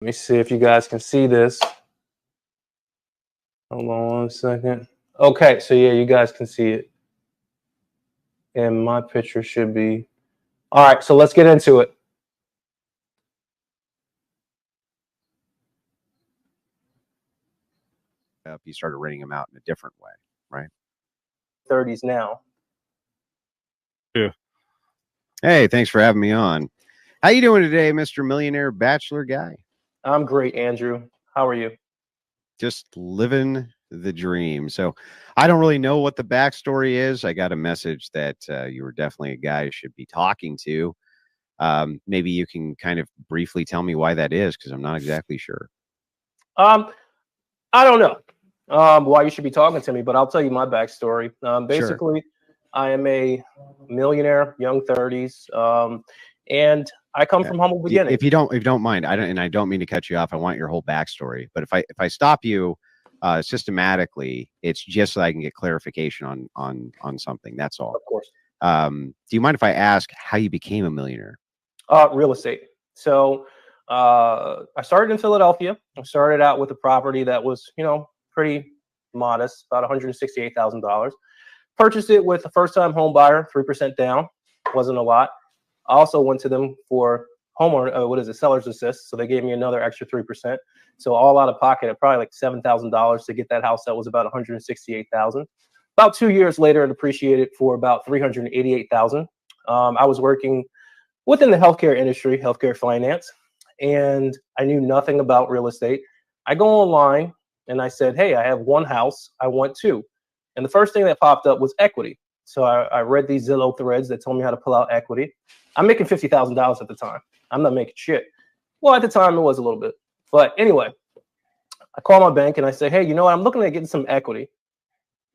Let me see if you guys can see this. Hold on 1 second. Okay, so yeah, you guys can see it. And my picture should be. All right, so let's get into it. You started renting them out in a different way, right? 30s now. Yeah. Hey, thanks for having me on. How you doing today, Mr. Millionaire Bachelor Guy? I'm great, Andrew. How are you? Just living the dream. So I don't really know what the backstory is. I got a message that you were definitely a guy I should be talking to. Maybe you can kind of briefly tell me why that is, because I'm not exactly sure. I don't know why you should be talking to me, but I'll tell you my backstory. Basically, I am a millionaire, young 30s, and I come from humble beginnings. If you don't mind, I don't mean to cut you off. I want your whole backstory, but if I stop you systematically, it's just so I can get clarification on something. That's all. Of course. Do you mind if I ask how you became a millionaire? Real estate. So I started in Philadelphia. I started out with a property that was, pretty modest, about $168,000. Purchased it with a first-time home buyer, 3% down. Wasn't a lot. I also went to them for homeowner, seller's assist. So they gave me another extra 3%. So all out of pocket, probably like $7,000 to get that house that was about $168,000. About 2 years later, it appreciated for about $388,000. I was working within the healthcare industry, healthcare finance, and I knew nothing about real estate. I go online and I said, hey, I have one house, I want two. And the first thing that popped up was equity. So I read these Zillow threads that told me how to pull out equity. I'm making $50,000 at the time. I'm not making shit. Well, at the time it was a little bit. But anyway, I call my bank and I say, hey, you know what? I'm looking at getting some equity.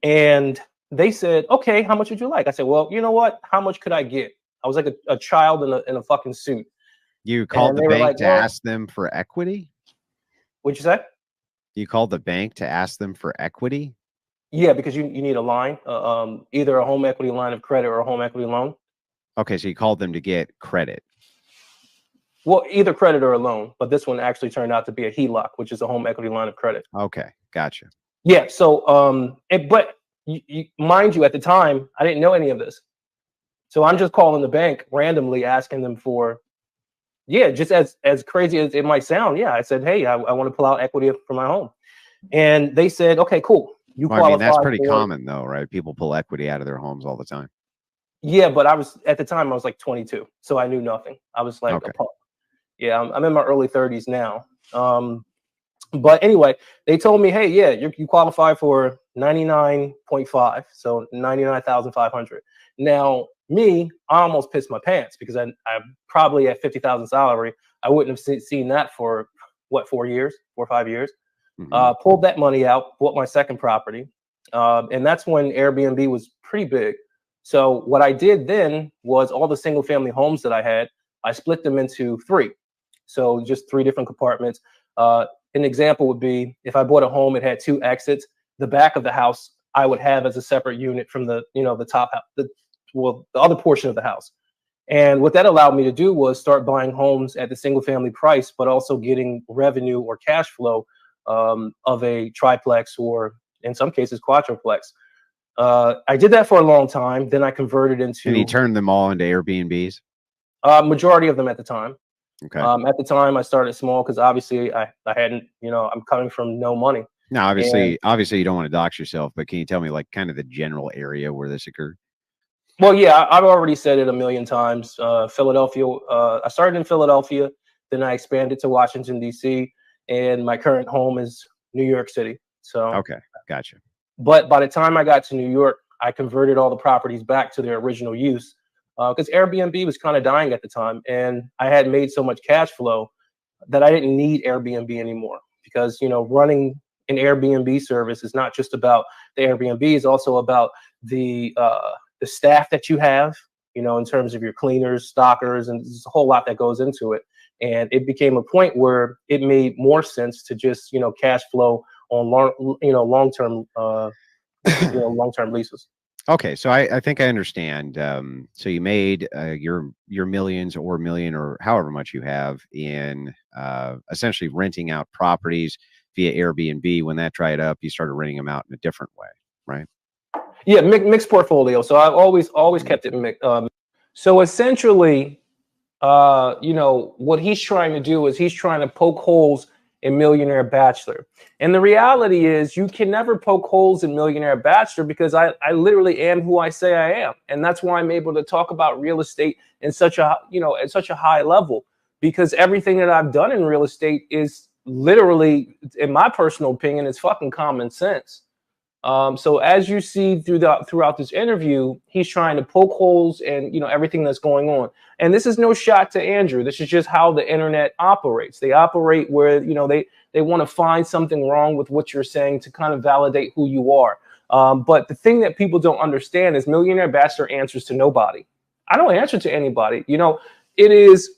And they said, okay, how much would you like? I said, well, you know what? How much could I get? I was like a child in a fucking suit. You called the bank to ask them for equity? What'd you say? You called the bank to ask them for equity? Yeah, because you need a line, either a home equity line of credit or a home equity loan. Okay, so you called them to get credit. Well, either credit or a loan, but this one actually turned out to be a HELOC, which is a home equity line of credit. Okay, gotcha. Yeah, so but mind you, at the time, I didn't know any of this. So I'm just calling the bank randomly, asking them for, just as crazy as it might sound. Yeah, I said, hey, I want to pull out equity for my home. And they said, okay, cool. You qualify. I mean, that's pretty common though, right? People pull equity out of their homes all the time. Yeah, but at the time I was like 22, so I knew nothing. I was like, okay. Yeah, I'm in my early 30s now. But anyway, they told me, hey, yeah, you qualify for 99.5, so 99,500. Now, I almost pissed my pants because I probably at 50,000 salary, I wouldn't have seen that for 4 or 5 years. Mm-hmm. Pulled that money out, bought my second property, and that's when Airbnb was pretty big. So what I did then was all the single family homes that I had, I split them into 3. So just 3 different compartments. An example would be if I bought a home, it had 2 exits. The back of the house I would have as a separate unit from the top house, the other portion of the house. And what that allowed me to do was start buying homes at the single family price, but also getting revenue or cash flow of a triplex or in some cases quadruplex. I did that for a long time. Then I converted into. And you turned them all into Airbnbs? Majority of them at the time. Okay. At the time I started small because obviously I hadn't, I'm coming from no money. No, obviously you don't want to dox yourself, but can you tell me like kind of the general area where this occurred? Well, yeah, I've already said it a million times. Philadelphia. I started in Philadelphia, then I expanded to Washington, D.C., and my current home is New York City. So okay, gotcha. But by the time I got to New York, I converted all the properties back to their original use because Airbnb was kind of dying at the time, and I had made so much cash flow that I didn't need Airbnb anymore because running an Airbnb service is not just about the Airbnb; it's also about the staff that you have, in terms of your cleaners, stockers, and there's a whole lot that goes into it. And it became a point where it made more sense to just, cash flow on long-term leases. Okay, so I think I understand. So you made your millions or million or however much you have in essentially renting out properties via Airbnb. When that dried up, you started renting them out in a different way, right? Yeah, mixed portfolio. So I've always kept it mixed. So essentially, you know, what he's trying to do is he's trying to poke holes in Millionaire Bachelor. And the reality is you can never poke holes in Millionaire Bachelor because I literally am who I say I am. And that's why I'm able to talk about real estate in such a, you know, at such a high level, because everything that I've done in real estate is literally, in my personal opinion, it's fucking common sense. So as you see throughout this interview, he's trying to poke holes and, you know, everything that's going on. And this is no shot to Andrew. This is just how the internet operates. They operate where, you know, they want to find something wrong with what you're saying to kind of validate who you are. But the thing that people don't understand is Millionaire Bachelor answers to nobody. I don't answer to anybody. You know, it is,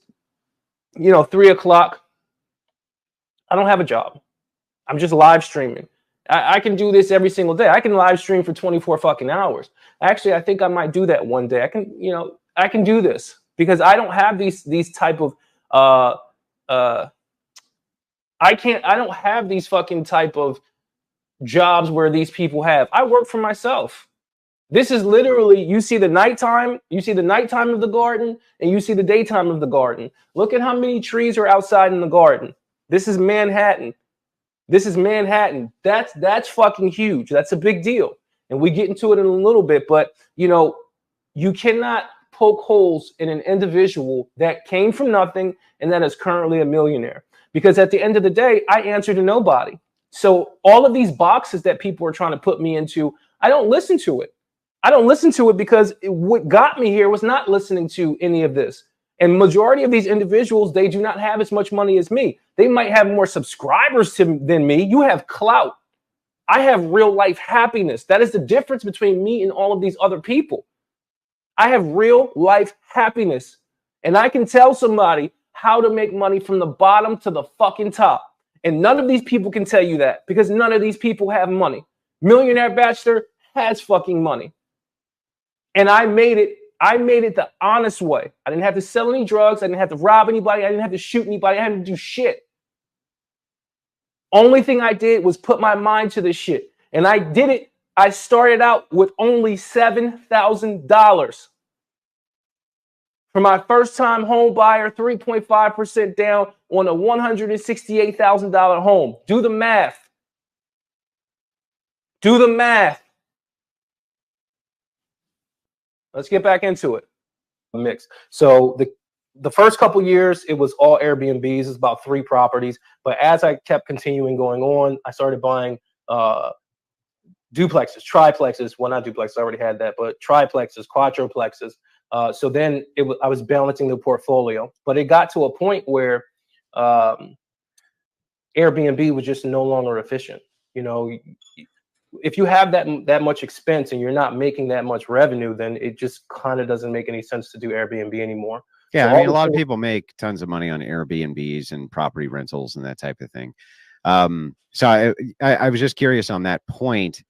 you know, 3 o'clock. I don't have a job. I'm just live streaming. I can do this every single day. I can live stream for 24 fucking hours. Actually, I think I might do that one day. I can, you know, I can do this because I don't have these type of I don't have these fucking type of jobs where these people have. I work for myself. This is literally, you see the nighttime of the garden and you see the daytime of the garden. Look at how many trees are outside in the garden. This is Manhattan. This is Manhattan. That's fucking huge. That's a big deal. And we get into it in a little bit, but you know, you cannot poke holes in an individual that came from nothing and that is currently a millionaire. Because at the end of the day, I answer to nobody. So all of these boxes that people are trying to put me into, I don't listen to it. I don't listen to it because what got me here was not listening to any of this. And majority of these individuals, they do not have as much money as me. They might have more subscribers than me. You have clout. I have real life happiness. That is the difference between me and all of these other people. I have real life happiness. And I can tell somebody how to make money from the bottom to the fucking top. And none of these people can tell you that because none of these people have money. Millionaire Bachelor has fucking money. And I made it the honest way. I didn't have to sell any drugs. I didn't have to rob anybody. I didn't have to shoot anybody. I didn't have to do shit. Only thing I did was put my mind to this shit. And I did it. I started out with only $7,000. For my first time home buyer, 3.5% down on a $168,000 home. Do the math. Do the math. Let's get back into it. Mix. So the first couple years, it was all Airbnbs. It's about 3 properties. But as I kept continuing going on, I started buying duplexes, triplexes. Well, not duplexes. I already had that, but triplexes, quadruplexes. So then I was balancing the portfolio. But it got to a point where Airbnb was just no longer efficient. You know, if you have that much expense and you're not making that much revenue, then it just kind of doesn't make any sense to do Airbnb anymore. Yeah, so I mean, a lot of people make tons of money on Airbnbs and property rentals and that type of thing. So I was just curious on that point.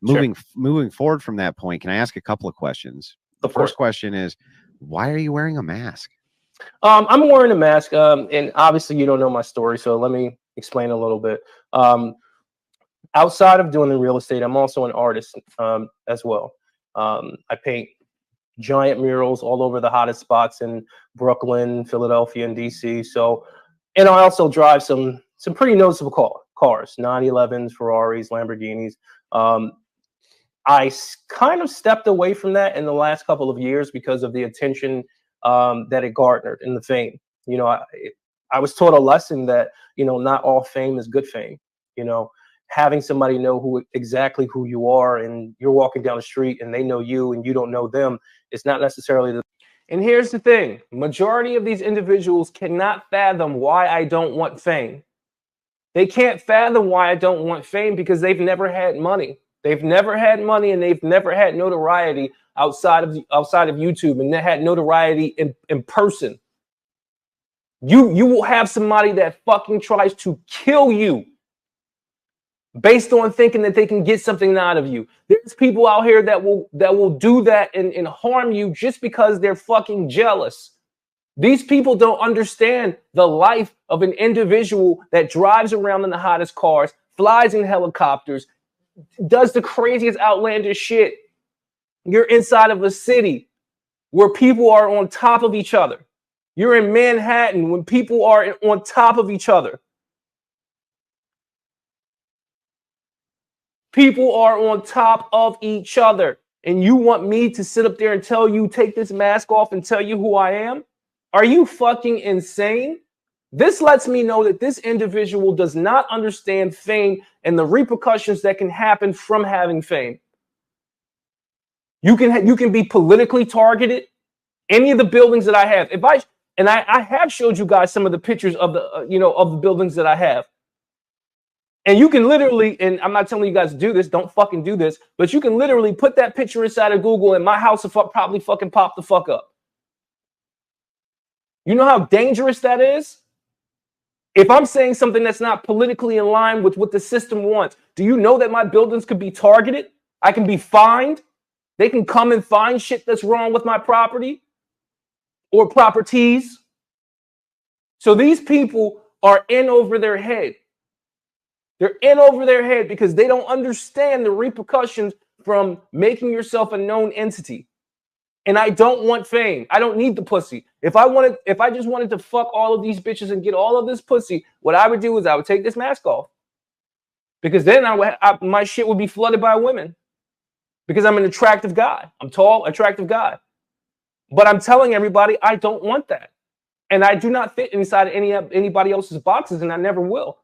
Moving forward from that point, can I ask a couple of questions? The first question is, why are you wearing a mask? I'm wearing a mask, and obviously you don't know my story, so let me explain a little bit. Outside of doing the real estate, I'm also an artist as well. I paint giant murals all over the hottest spots in Brooklyn, Philadelphia, and DC. So, and I also drive some pretty noticeable cars, 911s, Ferraris, Lamborghinis. I kind of stepped away from that in the last couple of years because of the attention that it garnered and the fame. You know, I was taught a lesson that, you know, not all fame is good fame. You know, having somebody know exactly who you are and you're walking down the street and they know you and you don't know them, it's not necessarily the. And here's the thing. Majority of these individuals cannot fathom why I don't want fame. They can't fathom why I don't want fame because they've never had money. They've never had money and they've never had notoriety outside of YouTube, and they had notoriety in person. You will have somebody that fucking tries to kill you based on thinking that they can get something out of you. There's people out here that will do that and harm you just because they're fucking jealous. These people don't understand the life of an individual that drives around in the hottest cars, flies in helicopters, does the craziest outlandish shit. You're inside of a city where people are on top of each other. You're in Manhattan when people are on top of each other. People are on top of each other. And you want me to sit up there and tell you, take this mask off and tell you who I am? Are you fucking insane? This lets me know that this individual does not understand fame and the repercussions that can happen from having fame. You can be politically targeted. Any of the buildings that I have, I have showed you guys some of the pictures of the of the buildings that I have. And you can literally, and I'm not telling you guys to do this, don't fucking do this, but you can literally put that picture inside of Google and my house will probably fucking pop the fuck up. You know how dangerous that is? If I'm saying something that's not politically in line with what the system wants, do you know that my buildings could be targeted? I can be fined. They can come and find shit that's wrong with my property or properties. So these people are in over their head. They're in over their head because they don't understand the repercussions from making yourself a known entity. And I don't want fame. I don't need the pussy. If I just wanted to fuck all of these bitches and get all of this pussy, what I would do is I would take this mask off. Because then my shit would be flooded by women. Because I'm an attractive guy. I'm tall, attractive guy. But I'm telling everybody I don't want that. And I do not fit inside anybody else's boxes, and I never will.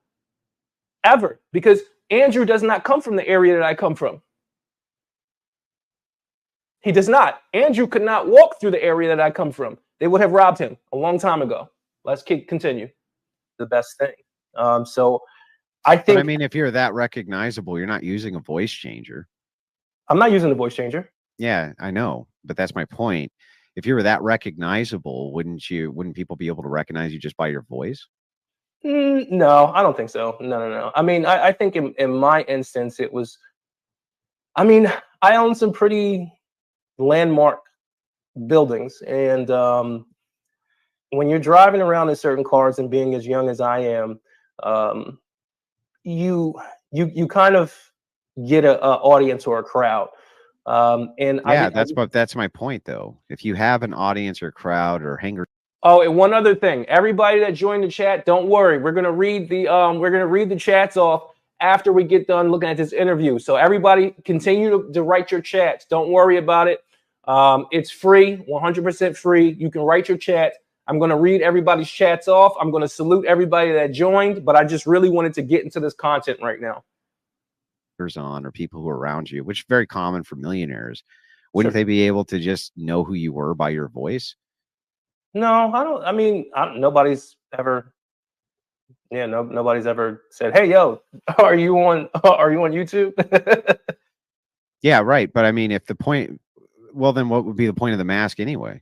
Ever. Because Andrew does not come from the area that I come from. He does not. Andrew could not walk through the area that I come from. They would have robbed him a long time ago. Let's continue. The best thing. So I think... But I mean, if you're that recognizable, you're not using a voice changer. I'm not using the voice changer. Yeah, I know. But that's my point. If you were that recognizable, wouldn't people be able to recognize you just by your voice? No, I don't think so. No. I mean, I think in my instance, it was... I mean, I own some pretty landmark buildings. And when you're driving around in certain cars and being as young as I am, you kind of get an audience or a crowd. And yeah, that's my point though. If you have an audience or crowd or hanger. Oh, and one other thing, everybody that joined the chat, don't worry. We're gonna read the chats off after we get done looking at this interview. So everybody continue to write your chats. Don't worry about it. It's free, 100% free. You can write your chat. I'm going to read everybody's chats off. I'm going to salute everybody that joined, but I just really wanted to get into this content right now. On or people who are around you, which is very common for millionaires. Wouldn't they be able to just know who you were by your voice? No, I don't. I mean, nobody's ever. Yeah, nobody's ever said, "Hey, yo, are you on YouTube?" Yeah, right. But I mean, if the point, well, then what would be the point of the mask anyway?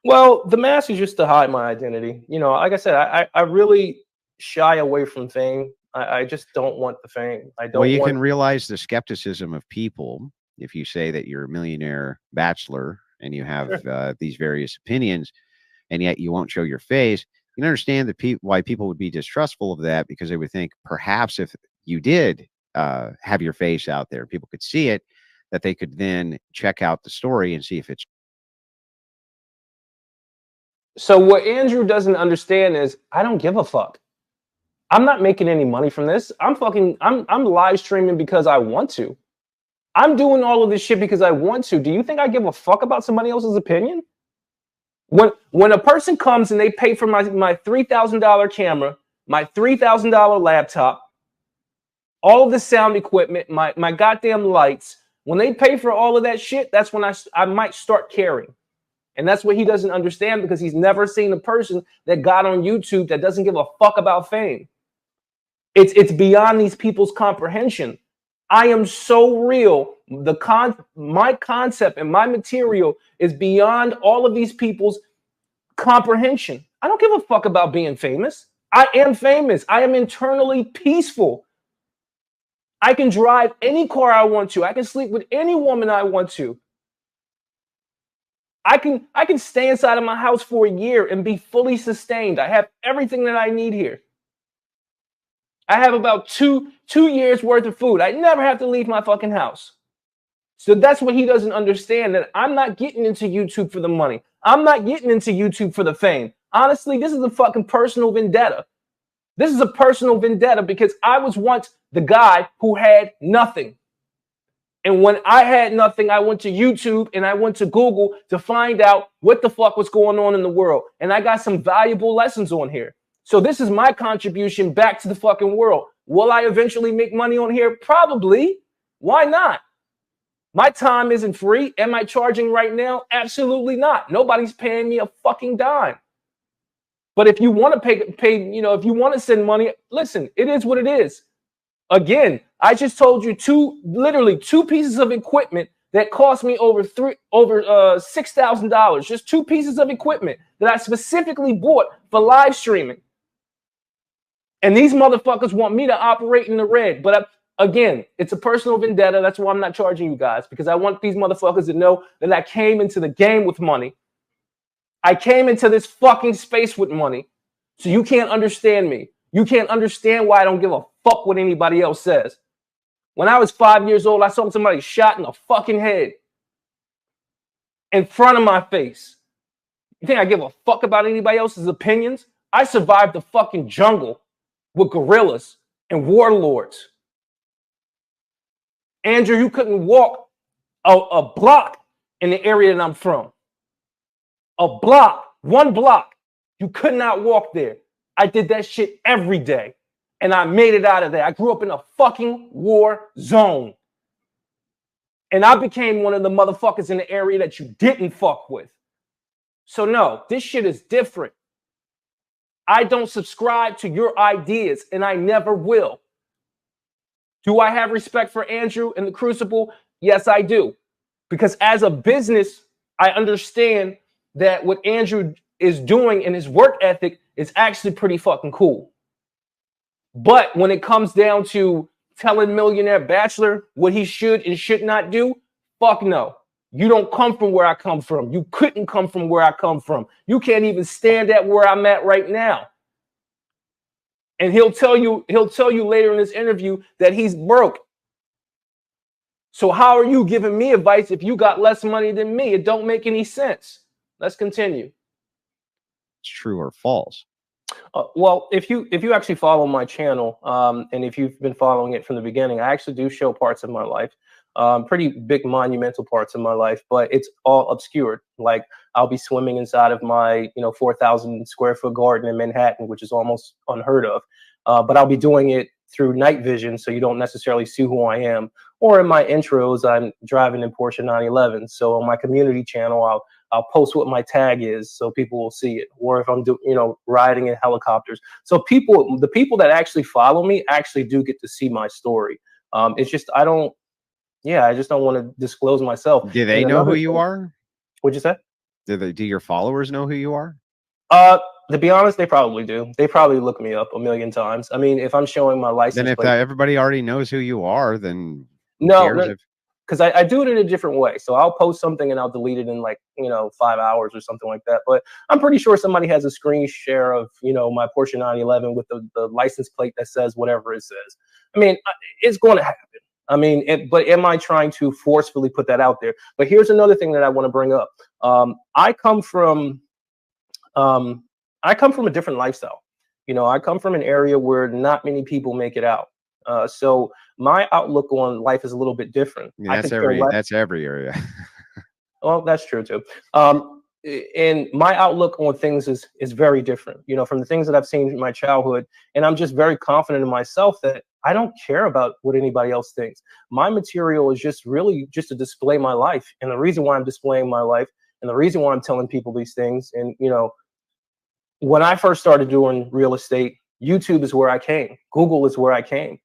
Well, the mask is just to hide my identity. You know, like I said, I really shy away from fame. I just don't want the fame. I don't. Well, you can realize the skepticism of people if you say that you're a millionaire bachelor and you have these various opinions, and yet you won't show your face. You can understand why people would be distrustful of that, because they would think perhaps if you did have your face out there, people could see it, that they could then check out the story and see if it's. So what Andrew doesn't understand is I don't give a fuck. I'm not making any money from this. I'm live streaming because I want to. I'm doing all of this shit because I want to. Do you think I give a fuck about somebody else's opinion? When a person comes and they pay for my $3,000 camera, my $3,000 laptop, all of the sound equipment, my goddamn lights, when they pay for all of that shit, that's when I might start caring. And that's what he doesn't understand, because he's never seen a person that got on YouTube that doesn't give a fuck about fame. It's beyond these people's comprehension. I am so real. My concept and my material is beyond all of these people's comprehension. I don't give a fuck about being famous. I am famous. I am internally peaceful. I can drive any car I want to. I can sleep with any woman I want to. I can stay inside of my house for a year and be fully sustained. I have everything that I need here. I have about two years worth of food. I never have to leave my fucking house. So that's what he doesn't understand, that I'm not getting into YouTube for the money. I'm not getting into YouTube for the fame. Honestly, this is a fucking personal vendetta. This is a personal vendetta because I was once the guy who had nothing. And when I had nothing, I went to YouTube and I went to Google to find out what the fuck was going on in the world. And I got some valuable lessons on here. So this is my contribution back to the fucking world. Will I eventually make money on here? Probably. Why not? My time isn't free. Am I charging right now? Absolutely not. Nobody's paying me a fucking dime. But if you want to pay, you know, if you want to send money, listen, it is what it is. Again, I just told you literally two pieces of equipment that cost me over $6,000. Just two pieces of equipment that I specifically bought for live streaming. And these motherfuckers want me to operate in the red. But again, it's a personal vendetta. That's why I'm not charging you guys, because I want these motherfuckers to know that I came into the game with money. I came into this fucking space with money. So you can't understand me. You can't understand why I don't give a fuck what anybody else says. When I was 5 years old, I saw somebody shot in the fucking head in front of my face. You think I give a fuck about anybody else's opinions? I survived the fucking jungle with gorillas and warlords. Andrew, you couldn't walk a block in the area that I'm from. A block, one block. You could not walk there. I did that shit every day. And I made it out of there. I grew up in a fucking war zone. And I became one of the motherfuckers in the area that you didn't fuck with. So no, this shit is different. I don't subscribe to your ideas, and I never will. Do I have respect for Andrew and the Crucible? Yes, I do. Because as a business, I understand that what Andrew is doing in his work ethic is actually pretty fucking cool. But when it comes down to telling Millionaire Bachelor what he should and should not do, fuck no. You don't come from where I come from. You couldn't come from where I come from. You can't even stand at where I'm at right now. And he'll tell you later in this interview that he's broke. So how are you giving me advice if you got less money than me? It don't make any sense. Let's continue. It's true or false. Well, if you actually follow my channel, and if you've been following it from the beginning, I actually do show parts of my life, pretty big monumental parts of my life, but it's all obscured. Like I'll be swimming inside of my 4,000 square foot garden in Manhattan, which is almost unheard of. But I'll be doing it through night vision, so you don't necessarily see who I am. Or in my intros, I'm driving in Porsche 911. So on my community channel, I'll post what my tag is so people will see it. Or if I'm riding in helicopters. So the people that actually follow me actually do get to see my story. It's just I just don't want to disclose myself. Do they know who you are? What'd you say? Do your followers know who you are? To be honest, they probably do. They probably look me up a million times. I mean, if I'm showing my license, then if everybody already knows who you are, then no, because I do it in a different way. So I'll post something and I'll delete it in 5 hours or something like that. But I'm pretty sure somebody has a screen share of my Porsche 911 with the license plate that says whatever it says. I mean, it's going to happen. I mean, but am I trying to forcefully put that out there? But here's another thing that I want to bring up. I come from a different lifestyle. I come from an area where not many people make it out. So my outlook on life is a little bit different. Yeah, that's every area. Well, that's true too. And my outlook on things is very different, from the things that I've seen in my childhood. And I'm just very confident in myself that I don't care about what anybody else thinks. My material is just to display my life. And the reason why I'm displaying my life and the reason why I'm telling people these things. And, when I first started doing real estate, YouTube is where I came. Google is where I came.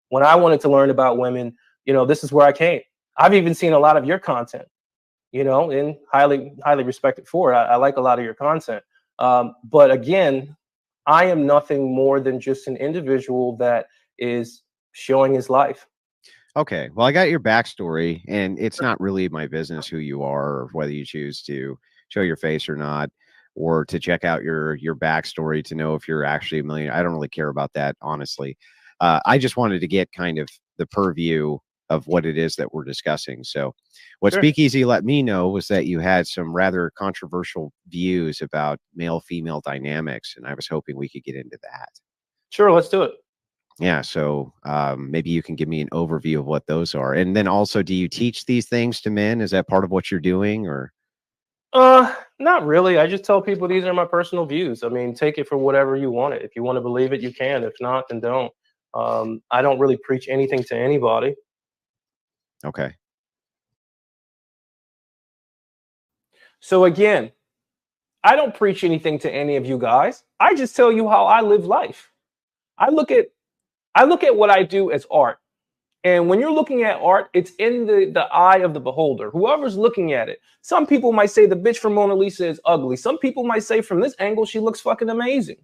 When I wanted to learn about women, this is where I came. I've even seen a lot of your content, and highly, highly respected for it. I like a lot of your content. But again, I am nothing more than just an individual that is showing his life. Okay. Well, I got your backstory, and it's not really my business who you are or whether you choose to show your face or not, or to check out your backstory to know if you're actually a millionaire. I don't really care about that, honestly. I just wanted to get kind of the purview of what it is that we're discussing. So what Sure. Speakeasy let me know was that you had some rather controversial views about male-female dynamics, and I was hoping we could get into that. Sure, let's do it. Yeah, so maybe you can give me an overview of what those are. And then also, do you teach these things to men? Is that part of what you're doing, or? Not really. I just tell people these are my personal views. I mean, take it for whatever you want it. If you want to believe it, you can. If not, then don't. I don't really preach anything to anybody. Okay. So again, I don't preach anything to any of you guys. I just tell you how I live life. I look at what I do as art. And when you're looking at art, it's in the eye of the beholder, whoever's looking at it. Some people might say the bitch from Mona Lisa is ugly. Some people might say from this angle, she looks fucking amazing.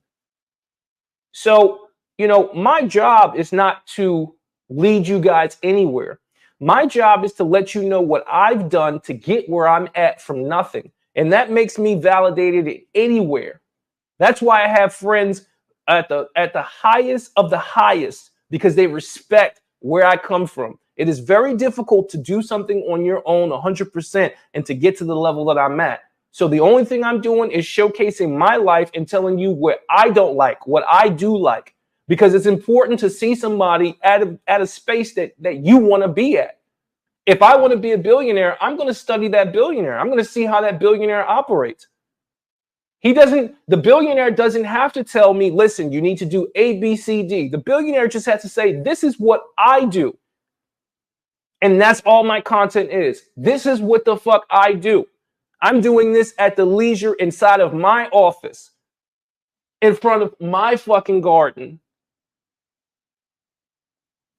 So, you know, my job is not to lead you guys anywhere. My job is to let you know what I've done to get where I'm at from nothing. And that makes me validated anywhere. That's why I have friends at the highest of the highest, because they respect where I come from. It is very difficult to do something on your own 100% and to get to the level that I'm at. So the only thing I'm doing is showcasing my life and telling you what I don't like, what I do like, because it's important to see somebody at a space that you want to be at. If I want to be a billionaire, I'm going to study that billionaire. I'm going to see how that billionaire operates. The billionaire doesn't have to tell me, listen, you need to do A, B, C, D. The billionaire just has to say, this is what I do. And that's all my content is. This is what the fuck I do. I'm doing this at the leisure inside of my office, in front of my fucking garden.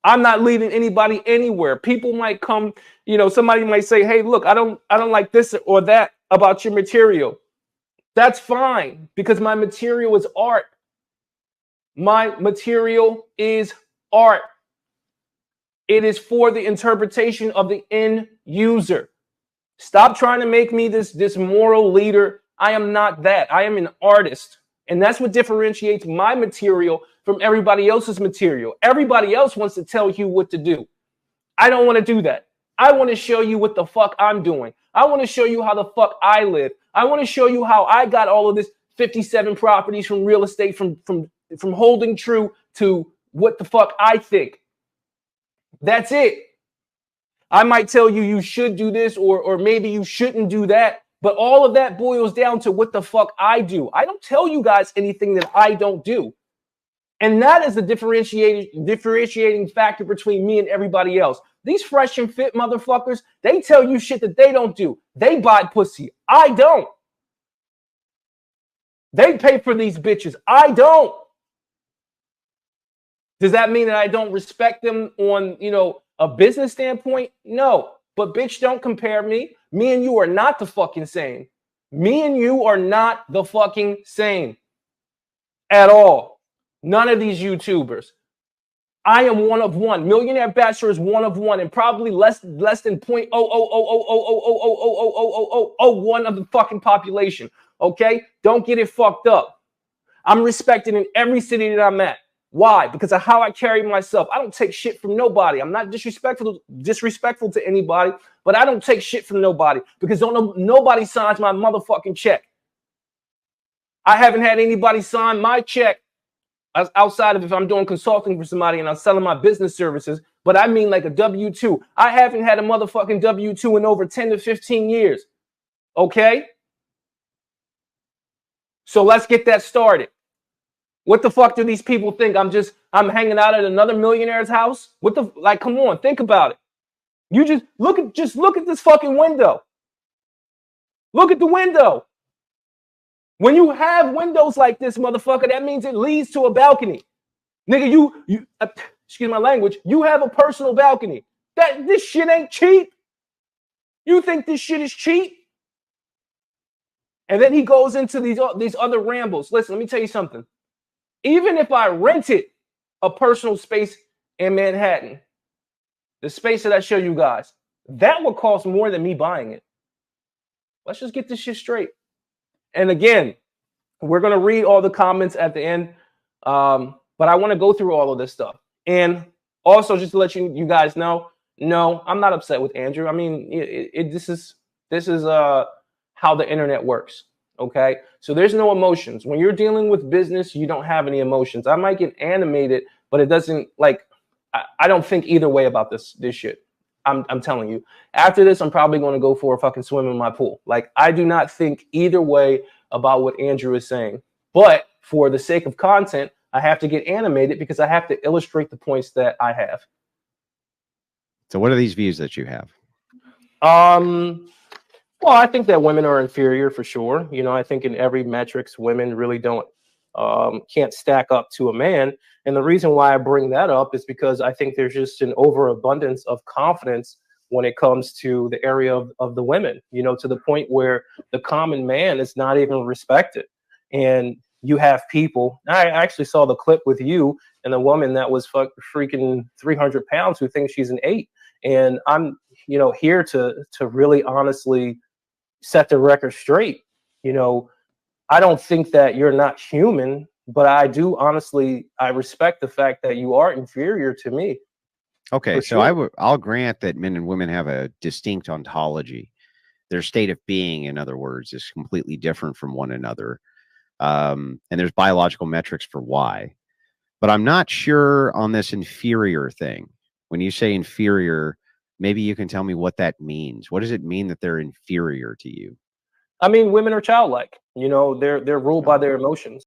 I'm not leading anybody anywhere. People might come, you know, somebody might say, hey, look, I don't like this or that about your material. That's fine, because my material is art. My material is art. It is for the interpretation of the end user. Stop trying to make me this moral leader. I am not that. I am an artist. And that's what differentiates my material from everybody else's material. Everybody else wants to tell you what to do. I don't want to do that. I want to show you what the fuck I'm doing. I want to show you how the fuck I live. I want to show you how I got all of this 57 properties from real estate, from holding true to what the fuck I think. That's it. I might tell you you should do this or maybe you shouldn't do that. But all of that boils down to what the fuck I do. I don't tell you guys anything that I don't do. And that is the differentiating factor between me and everybody else. These fresh and fit motherfuckers, they tell you shit that they don't do. They buy pussy. I don't. They pay for these bitches. I don't. Does that mean that I don't respect them on, you know, a business standpoint? No. But bitch, don't compare me. Me and you are not the fucking same. Me and you are not the fucking same at all. None of these YouTubers. I am one of one. Millionaire Bachelor is one of one, and probably less than 0.00000000001 of the fucking population. Okay? Don't get it fucked up. I'm respected in every city that I'm at. Why? Because of how I carry myself. I don't take shit from nobody. I'm not disrespectful to anybody, but I don't take shit from nobody because nobody signs my motherfucking check. I haven't had anybody sign my check outside of if I'm doing consulting for somebody and I'm selling my business services, but I mean like a W-2. I haven't had a motherfucking W-2 in over 10 to 15 years. Okay? So let's get that started. What the fuck do these people think? I'm hanging out at another millionaire's house? Come on, think about it. You just look at this fucking window. Look at the window. When you have windows like this, motherfucker, that means it leads to a balcony. Nigga, you excuse my language, you have a personal balcony. This shit ain't cheap. You think this shit is cheap? And then he goes into these other rambles. Listen, let me tell you something. Even if I rented a personal space in Manhattan, the space that I show you guys, that would cost more than me buying it. Let's just get this shit straight. And again, we're going to read all the comments at the end. But I want to go through all of this stuff. And also, just to let you guys know, no, I'm not upset with Andrew. I mean, this is how the internet works. Okay, so there's no emotions when you're dealing with business. You don't have any emotions. I might get animated, but it doesn't like. I don't think either way about this shit. I'm telling you. After this, I'm probably going to go for a fucking swim in my pool. Like, I do not think either way about what Andrew is saying. But for the sake of content, I have to get animated because I have to illustrate the points that I have. So what are these views that you have? Well, I think that women are inferior for sure. You know, I think in every metrics, women really can't stack up to a man. And the reason why I bring that up is because I think there's just an overabundance of confidence when it comes to the area of the women, you know, to the point where the common man is not even respected. And you have people, I actually saw the clip with you and the woman that was freaking 300 pounds who thinks she's an 8. And I'm, you know, here to really honestly set the record straight. You know, I don't think that you're not human, but I do honestly, I respect the fact that you are inferior to me. Okay, so I'll grant that men and women have a distinct ontology. Their state of being, in other words, is completely different from one another. And there's biological metrics for why. But I'm not sure on this inferior thing. When you say inferior, maybe you can tell me what that means. What does it mean that they're inferior to you? I mean, women are childlike. You know, they're ruled by their emotions.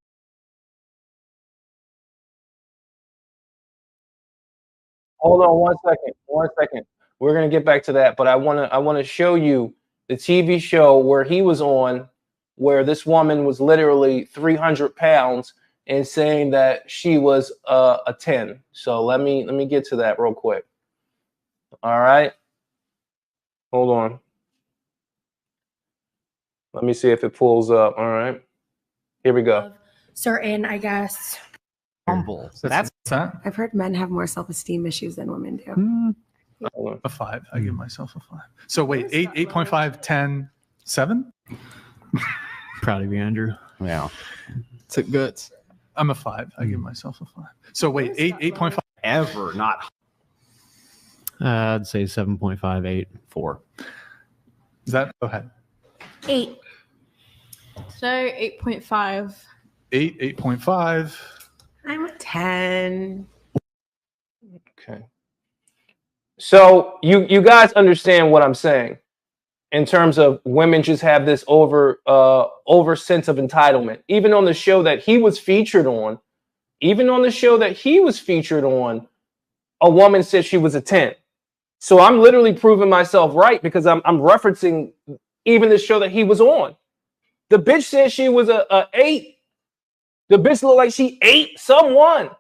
Hold on 1 second. 1 second. We're gonna get back to that, but I wanna show you the TV show where he was on, where this woman was literally 300 pounds and saying that she was a 10. So let me get to that real quick. All right. Hold on. Let me see if it pulls up. All right. Here we go. Certain, I guess. Humble. So that's I've heard men have more self-esteem issues than women do. a 5. I give myself a 5. So wait, 8.5, 10, 7? Proud of you, Andrew. Yeah. It's a guts. I'm a 5. I give myself a 5. So wait, 8.5 Ever not. I'd say 7.5, 8, 4. Is that? Go ahead. 8. So 8.5. 8.5. I'm a 10. Okay. So you guys understand what I'm saying in terms of women just have this over sense of entitlement. Even on the show that he was featured on, a woman said she was a 10. So I'm literally proving myself right because I'm referencing even the show that he was on. The bitch said she was a 8. The bitch looked like she ate someone.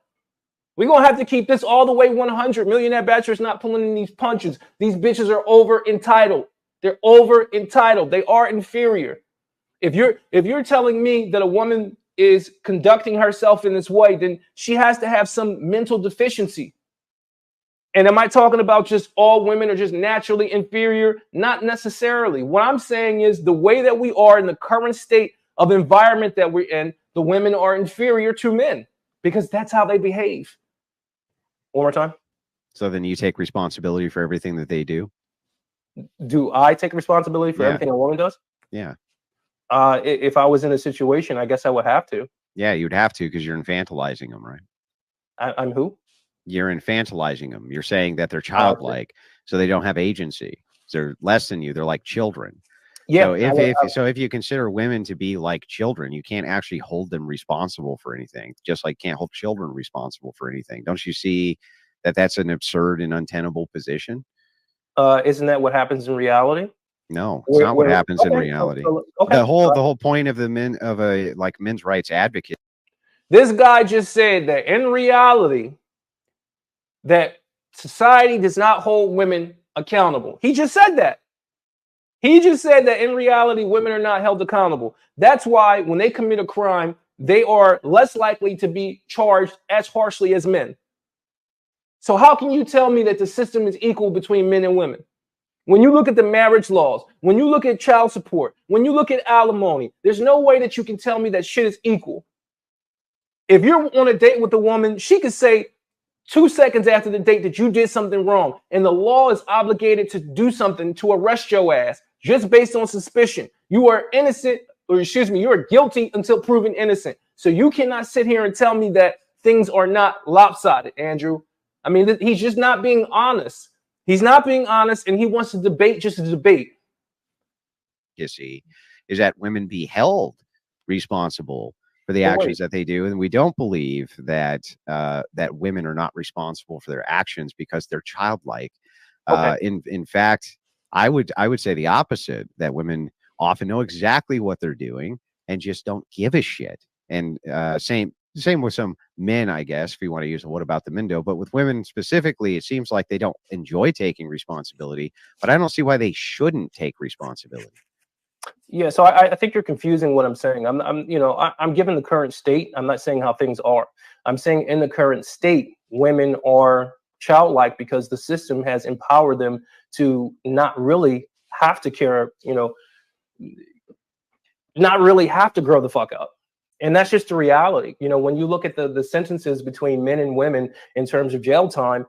We're going to have to keep this all the way 100. Millionaire Bachelor's not pulling in these punches. These bitches are over entitled. They're over entitled. They are inferior. If you're telling me that a woman is conducting herself in this way, then she has to have some mental deficiency. And am I talking about just all women are just naturally inferior? Not necessarily. What I'm saying is the way that we are in the current state of environment that we're in, the women are inferior to men because that's how they behave. One more time. So then you take responsibility for everything that they do? Do I take responsibility for everything a woman does? Yeah. If I was in a situation, I guess I would have to. Yeah, you'd have to because you're infantilizing them, right? I'm who? You're infantilizing them. You're saying that they're childlike, so they don't have agency. They're less than you. They're like children. Yeah. So if you consider women to be like children, you can't actually hold them responsible for anything. Just like can't hold children responsible for anything. Don't you see that that's an absurd and untenable position? Isn't that what happens in reality? No, it's not what happens in reality. The whole point of the men's rights advocate. This guy just said that in reality, that society does not hold women accountable. He just said that. He just said that in reality, women are not held accountable. That's why when they commit a crime, they are less likely to be charged as harshly as men. So how can you tell me that the system is equal between men and women? When you look at the marriage laws, when you look at child support, when you look at alimony, there's no way that you can tell me that shit is equal. If you're on a date with a woman, she could say 2 seconds after the date that you did something wrong, and the law is obligated to do something to arrest your ass just based on suspicion. You are innocent, or excuse me, you are guilty until proven innocent. So you cannot sit here and tell me that things are not lopsided, Andrew. I mean, he's just not being honest. He's not being honest, and he wants to debate just to debate. You see, is that women be held responsible for the actions that they do, and we don't believe that that women are not responsible for their actions because they're childlike. Okay. In fact, I would say the opposite, that women often know exactly what they're doing and just don't give a shit. And same with some men, I guess, if you want to use a what about the Mindo, but with women specifically, it seems like they don't enjoy taking responsibility, but I don't see why they shouldn't take responsibility. Yeah, so I think you're confusing what I'm saying. I'm given the current state. I'm not saying how things are. I'm saying in the current state, women are childlike because the system has empowered them to not really have to care, not really have to grow the fuck up. And that's just the reality. When you look at the sentences between men and women in terms of jail time,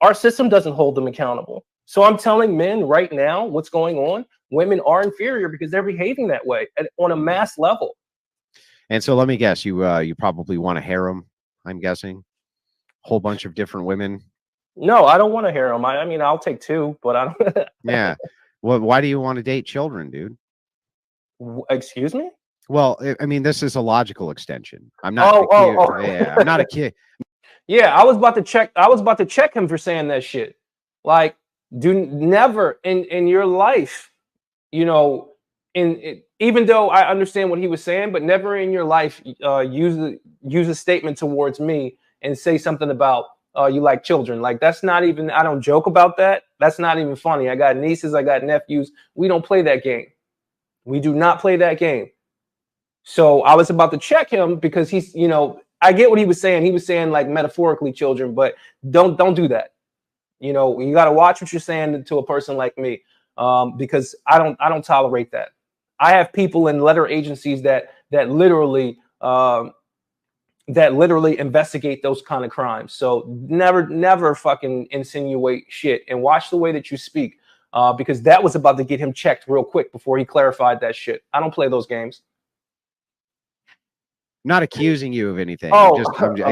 our system doesn't hold them accountable. So I'm telling men right now what's going on. Women are inferior because they're behaving that way on a mass level. And so let me guess, you probably want a harem, I'm guessing. Whole bunch of different women. No, I don't want a harem. I mean, I'll take two, but I don't. Yeah. Well, why do you want to date children, dude? Excuse me? Well, I mean, this is a logical extension. I'm not. Yeah, I'm not a kid. Yeah, I was about to check him for saying that shit. Like, do never in your life, even though I understand what he was saying, but never in your life use a statement towards me and say something about you like children. Like, that's not even. I don't joke about that. That's not even funny. I got nieces. I got nephews. We don't play that game. We do not play that game. So I was about to check him because he's, I get what he was saying. He was saying like metaphorically children, but don't do that. You got to watch what you're saying to a person like me, because I don't tolerate that. I have people in letter agencies that literally investigate those kind of crimes. So never fucking insinuate shit, and watch the way that you speak, because that was about to get him checked real quick before he clarified that shit. I don't play those games. Not accusing you of anything. I'm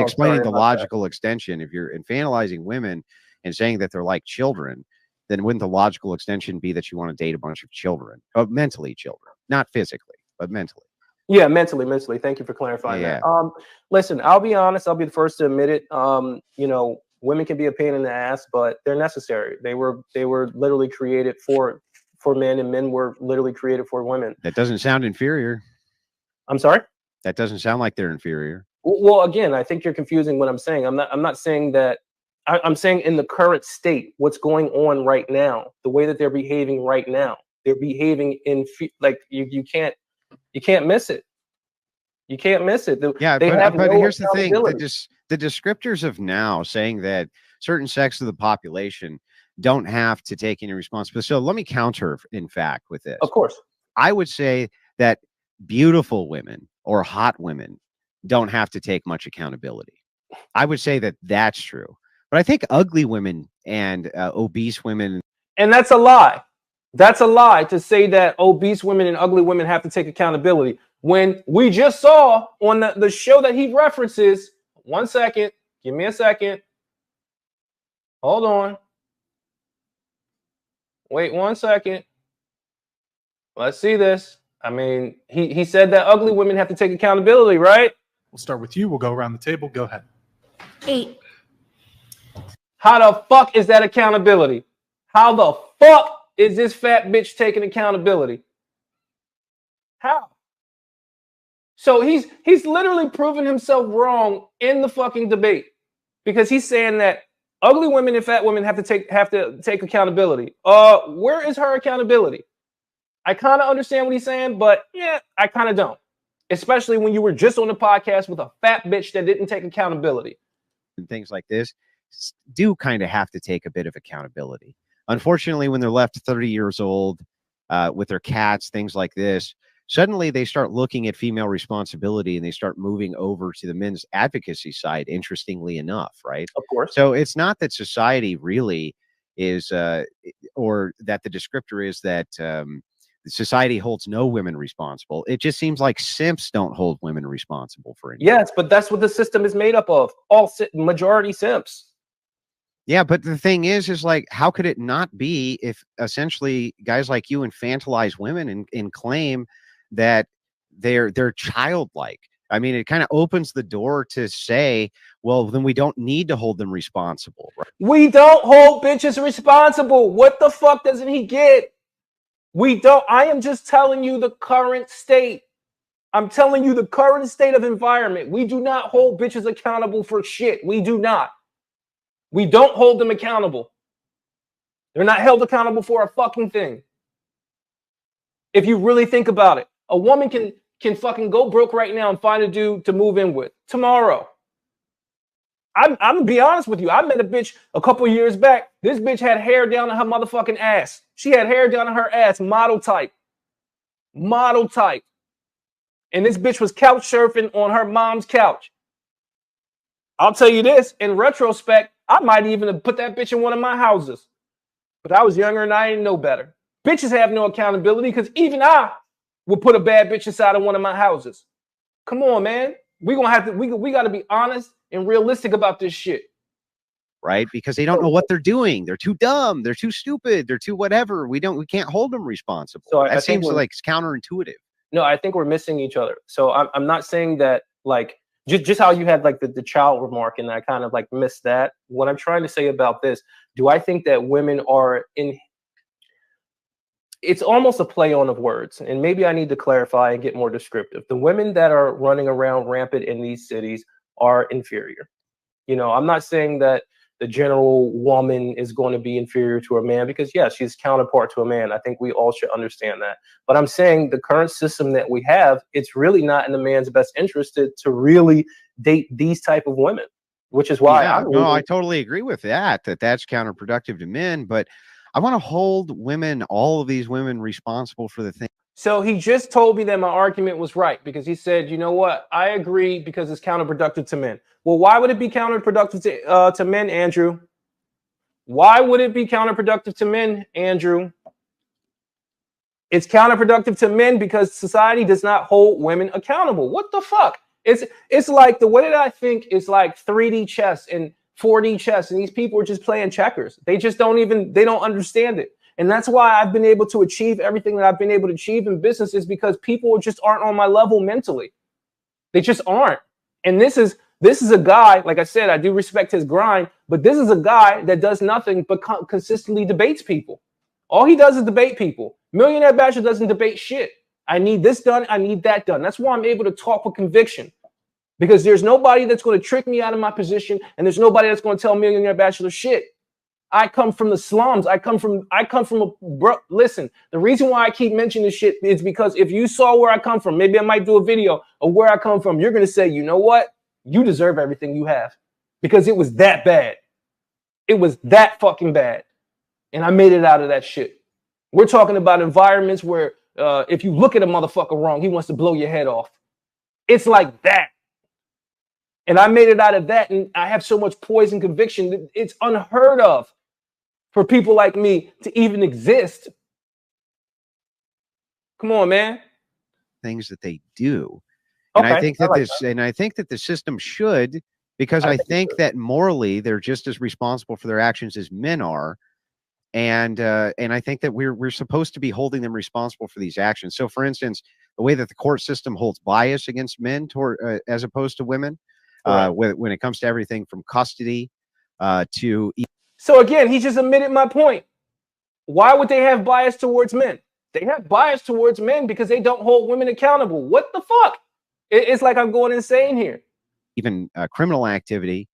explaining the logical extension. If you're infantilizing women and saying that they're like children, then wouldn't the logical extension be that you want to date a bunch of children, mentally children, not physically, but mentally? Yeah, mentally. Thank you for clarifying that. Listen, I'll be honest. I'll be the first to admit it. Women can be a pain in the ass, but they're necessary. They were literally created for men, and men were literally created for women. That doesn't sound inferior. I'm sorry? That doesn't sound like they're inferior. Well, again, I think you're confusing what I'm saying. I'm not saying that. I'm saying in the current state, what's going on right now, the way that they're behaving right now, they're behaving like you can't miss it. You can't miss it. But here's the thing: the descriptors of now saying that certain sects of the population don't have to take any responsibility. So let me counter, in fact, with this. Of course, I would say that beautiful women or hot women don't have to take much accountability. I would say that that's true. But I think ugly women and obese women. And that's a lie. That's a lie to say that obese women and ugly women have to take accountability. When we just saw on the show that he references, 1 second, give me a second. Hold on. Wait 1 second. Let's see this. I mean, he said that ugly women have to take accountability, right? We'll start with you. We'll go around the table. Go ahead. 8. How the fuck is that accountability? How the fuck is this fat bitch taking accountability? How? So he's literally proven himself wrong in the fucking debate, because he's saying that ugly women and fat women have to take accountability. Where is her accountability? I kind of understand what he's saying, but yeah, I kind of don't. Especially when you were just on the podcast with a fat bitch that didn't take accountability. And things like this. do kind of have to take a bit of accountability. Unfortunately, when they're left 30 years old with their cats, things like this, suddenly they start looking at female responsibility and they start moving over to the men's advocacy side, interestingly enough, right? Of course. So it's not that society really is, or that the descriptor is that society holds no women responsible. It just seems like simps don't hold women responsible for anything. Yes, but that's what the system is made up of. All majority simps. Yeah, but the thing is like, how could it not be if essentially guys like you infantilize women and claim that they're childlike? I mean, it kind of opens the door to say, well, then we don't need to hold them responsible. Right? We don't hold bitches responsible. What the fuck doesn't he get? We don't. I am just telling you the current state. I'm telling you the current state of environment. We do not hold bitches accountable for shit. We do not. We don't hold them accountable. They're not held accountable for a fucking thing. If you really think about it, a woman can fucking go broke right now and find a dude to move in with tomorrow. I'm gonna be honest with you. I met a bitch a couple years back. This bitch had hair down to her motherfucking ass. She had hair down to her ass, model type. Model type. And this bitch was couch surfing on her mom's couch. I'll tell you this, in retrospect, I might even have put that bitch in one of my houses. But I was younger and I didn't know better. Bitches have no accountability because even I would put a bad bitch inside of one of my houses. Come on, man. We got to be honest and realistic about this shit. Right? Because they don't know what they're doing. They're too dumb. They're too stupid. They're too whatever. We can't hold them responsible. So that seems like it's counterintuitive. No, I think we're missing each other. So I'm not saying that like just how you had like the child remark and I kind of like missed that. What I'm trying to say about this, do I think that women are in, it's almost a play on of words, and maybe I need to clarify and get more descriptive. The women that are running around rampant in these cities are inferior. You know, I'm not saying that the general woman is going to be inferior to a man because, yes, she's counterpart to a man. I think we all should understand that. But I'm saying the current system that we have, it's really not in the man's best interest to really date these type of women, which is why I totally agree with that that's counterproductive to men. But I want to hold women, all of these women, responsible for the thing. So he just told me that my argument was right because he said, you know what? I agree because it's counterproductive to men. Well, why would it be counterproductive to men, Andrew? Why would it be counterproductive to men, Andrew? It's counterproductive to men because society does not hold women accountable. What the fuck? It's like the way that I think is like 3D chess and 4D chess, and these people are just playing checkers. They don't understand it. And that's why I've been able to achieve everything that I've been able to achieve in business is because people just aren't on my level mentally. They just aren't. And this is a guy, like I said, I do respect his grind, but this is a guy that does nothing but consistently debates people. All he does is debate people. Millionaire Bachelor doesn't debate shit. I need this done. I need that done. That's why I'm able to talk with conviction. Because there's nobody that's going to trick me out of my position, and there's nobody that's going to tell Millionaire Bachelor shit. I come from the slums. I come from listen, the reason why I keep mentioning this shit is because if you saw where I come from, maybe I might do a video of where I come from. You're going to say, you know what? You deserve everything you have because it was that bad. It was that fucking bad. And I made it out of that shit. We're talking about environments where if you look at a motherfucker wrong, he wants to blow your head off. It's like that. And I made it out of that. And I have so much poise and conviction. It's unheard of for people like me to even exist. Come on, man. Things that they do. And I think that I think that the system should, because I think that morally they're just as responsible for their actions as men are. And I think that we're supposed to be holding them responsible for these actions. So, for instance, the way that the court system holds bias against men as opposed to women, when it comes to everything from custody to. So again, he just admitted my point. Why would they have bias towards men? They have bias towards men because they don't hold women accountable. What the fuck? It's like I'm going insane here. Even criminal activity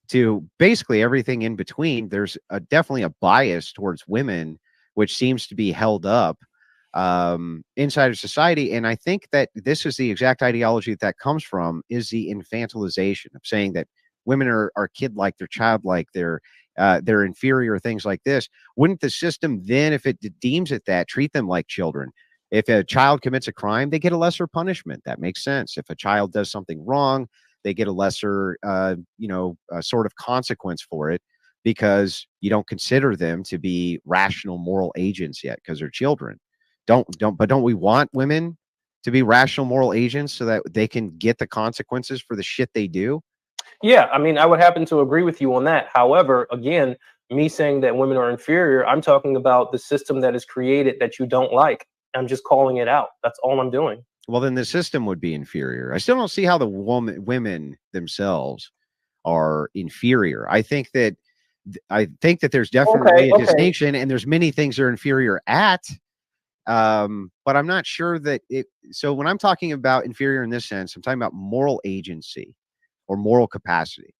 to basically everything in between. There's definitely a bias towards women, which seems to be held up inside of society. And I think that this is the exact ideology that comes from, is the infantilization of saying that women are kid-like, they're childlike, they're inferior, things like this. Wouldn't the system then, if it deems it that, treat them like children? If a child commits a crime, they get a lesser punishment. That makes sense. If a child does something wrong, they get a lesser, sort of consequence for it, because you don't consider them to be rational moral agents yet because they're children. Don't we want women to be rational moral agents so that they can get the consequences for the shit they do? Yeah, I mean, I would happen to agree with you on that. However, again, me saying that women are inferior, I'm talking about the system that is created that you don't like. I'm just calling it out. That's all I'm doing. Well, then the system would be inferior. I still don't see how the women themselves are inferior. I think that there's definitely a distinction, and there's many things they're inferior at. But I'm not sure that it. So when I'm talking about inferior in this sense, I'm talking about moral agency or moral capacity.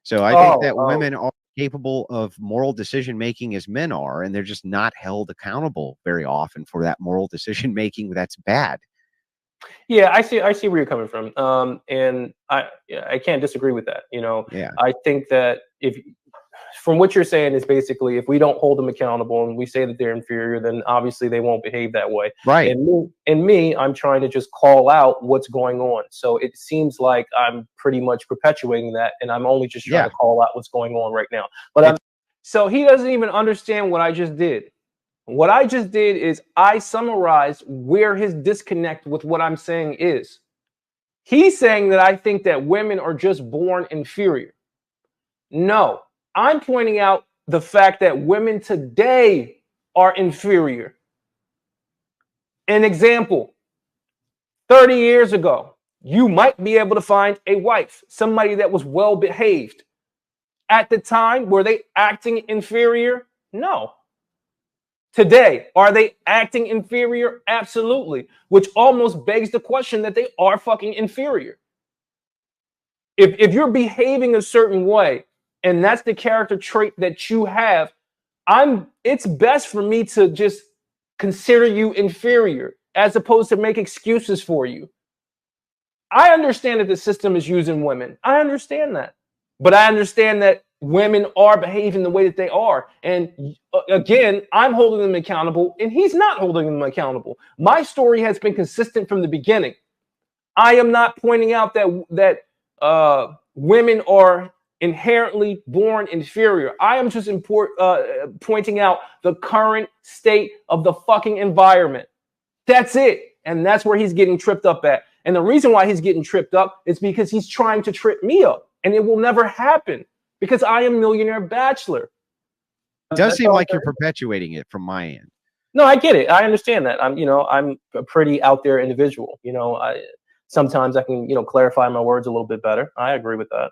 So I think that women are capable of moral decision making as men are, and they're just not held accountable very often for that moral decision making that's bad. Yeah, I see where you're coming from. And I can't disagree with that. You know, yeah. I think that from what you're saying is basically, if we don't hold them accountable and we say that they're inferior, then obviously they won't behave that way. Right. And me, I'm trying to just call out what's going on. So it seems like I'm pretty much perpetuating that, and I'm only just trying to call out what's going on right now. But so he doesn't even understand what I just did. What I just did is I summarized where his disconnect with what I'm saying is. He's saying that I think that women are just born inferior. No, I'm pointing out the fact that women today are inferior. An example, 30 years ago, you might be able to find a wife, somebody that was well behaved. At the time, were they acting inferior? No. Today, are they acting inferior? Absolutely. Which almost begs the question that they are fucking inferior. If you're behaving a certain way, and that's the character trait that you have, it's best for me to just consider you inferior as opposed to make excuses for you. I understand that the system is using women. I understand that. But I understand that women are behaving the way that they are. And again, I'm holding them accountable, and he's not holding them accountable. My story has been consistent from the beginning. I am not pointing out that women are inherently born inferior. I am just pointing out the current state of the fucking environment. That's it. And that's where he's getting tripped up at. And the reason why he's getting tripped up is because he's trying to trip me up. And it will never happen because I am Millionaire Bachelor. It does seem like you're perpetuating it from my end. No, I get it. I understand that. I'm a pretty out there individual. Sometimes I can, clarify my words a little bit better. I agree with that.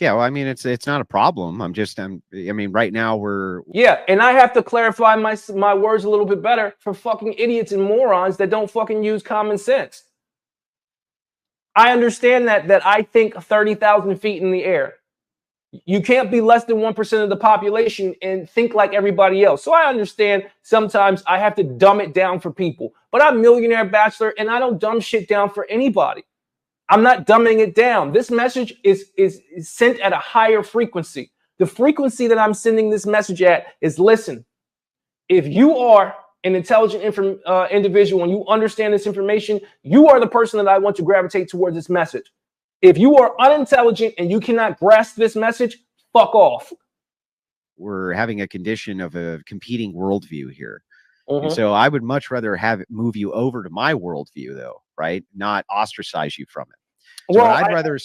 Yeah, well, I mean, it's not a problem. Right now we're... Yeah, and I have to clarify my words a little bit better for fucking idiots and morons that don't fucking use common sense. I understand that I think 30,000 feet in the air. You can't be less than 1% of the population and think like everybody else. So I understand sometimes I have to dumb it down for people. But I'm Millionaire Bachelor, and I don't dumb shit down for anybody. I'm not dumbing it down. This message is sent at a higher frequency. The frequency that I'm sending this message at is, listen, if you are an intelligent individual and you understand this information, you are the person that I want to gravitate towards this message. If you are unintelligent and you cannot grasp this message, fuck off. We're having a condition of a competing worldview here. And so I would much rather have it move you over to my worldview, though, right? Not ostracize you from it. So what I'd rather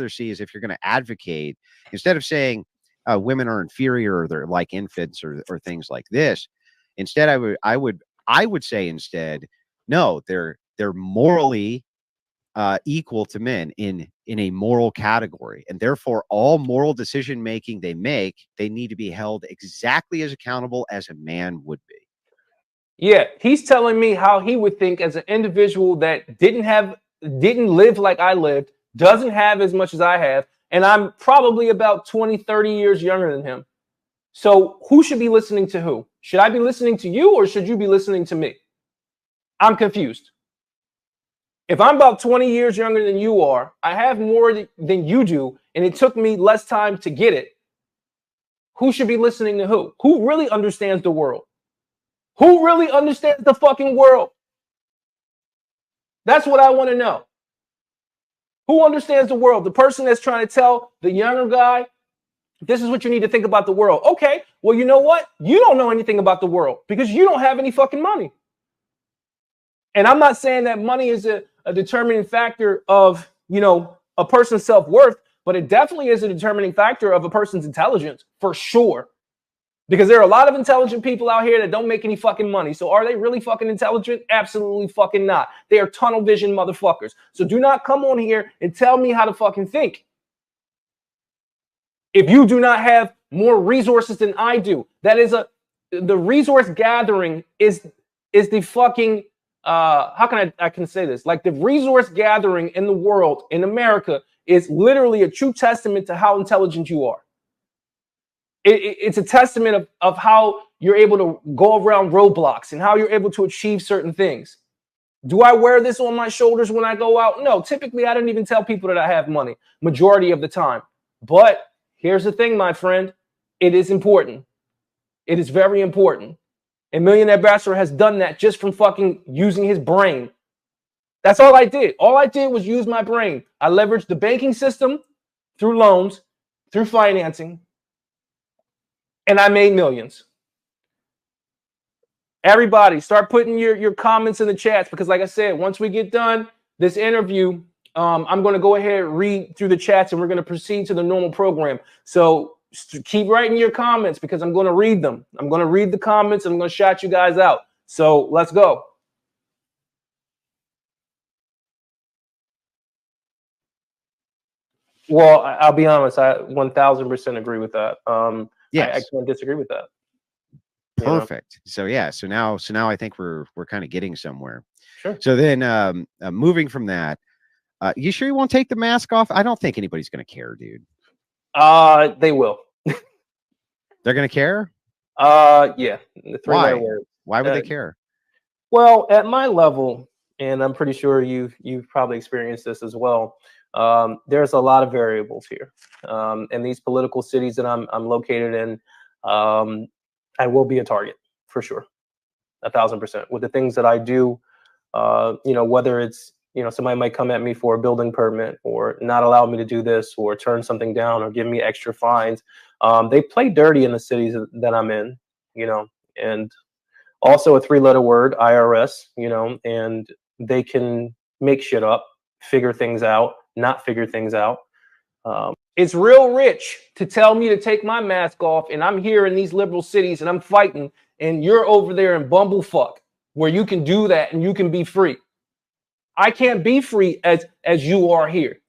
see is, if you're going to advocate, instead of saying women are inferior or they're like infants or things like this, instead I would say instead, no, they're morally equal to men in a moral category, and therefore all moral decision making they make, they need to be held exactly as accountable as a man would be. Yeah, he's telling me how he would think as an individual that didn't live like I lived, doesn't have as much as I have, and I'm probably about 20, 30 years younger than him. So who should be listening to who? Should I be listening to you, or should you be listening to me? I'm confused. If I'm about 20 years younger than you are, I have more than you do, and it took me less time to get it. Who should be listening to who? Who really understands the world? Who really understands the fucking world? That's what I want to know. Who understands the world? The person that's trying to tell the younger guy, this is what you need to think about the world. Okay, well, you know what? You don't know anything about the world because you don't have any fucking money. And I'm not saying that money is a determining factor of, you know, a person's self-worth, but it definitely is a determining factor of a person's intelligence, for sure. Because there are a lot of intelligent people out here that don't make any fucking money. So are they really fucking intelligent? Absolutely fucking not. They are tunnel vision motherfuckers. So do not come on here and tell me how to fucking think. If you do not have more resources than I do, that is the resource gathering is the fucking, how can I can say this? Like the resource gathering in the world, in America, is literally a true testament to how intelligent you are. It's a testament of how you're able to go around roadblocks and how you're able to achieve certain things. Do I wear this on my shoulders when I go out? No, typically I don't even tell people that I have money, majority of the time. But here's the thing, my friend. It is important. It is very important. And Millionaire Bachelor has done that just from fucking using his brain. That's all I did. All I did was use my brain. I leveraged the banking system through loans, through financing, and I made millions. Everybody, start putting your comments in the chats because, like I said, once we get done this interview, I'm going to go ahead and read through the chats and we're going to proceed to the normal program. So keep writing your comments because I'm going to read them. I'm going to read the comments and I'm going to shout you guys out. So let's go. Well, I'll be honest. I 1000% agree with that. Yes. I can't disagree with that. Perfect. So yeah, so now I think we're kind of getting somewhere. Sure. So then moving from that, you sure you won't take the mask off? I don't think anybody's gonna care, dude. They will. They're gonna care? Yeah. The Why? words. Why would they care? Well, at my level, and I'm pretty sure you've probably experienced this as well. There's a lot of variables here. In these political cities that I'm located in, I will be a target for sure, 1000%. With the things that I do, you know, whether it's, you know, somebody might come at me for a building permit or not allow me to do this or turn something down or give me extra fines. They play dirty in the cities that I'm in, you know, and also a 3-letter word, IRS, you know, and they can make shit up, figure things out, not figure things out. It's real rich to tell me to take my mask off and I'm here in these liberal cities and I'm fighting and you're over there in bumblefuck where you can do that and you can be free. I can't be free as you are here.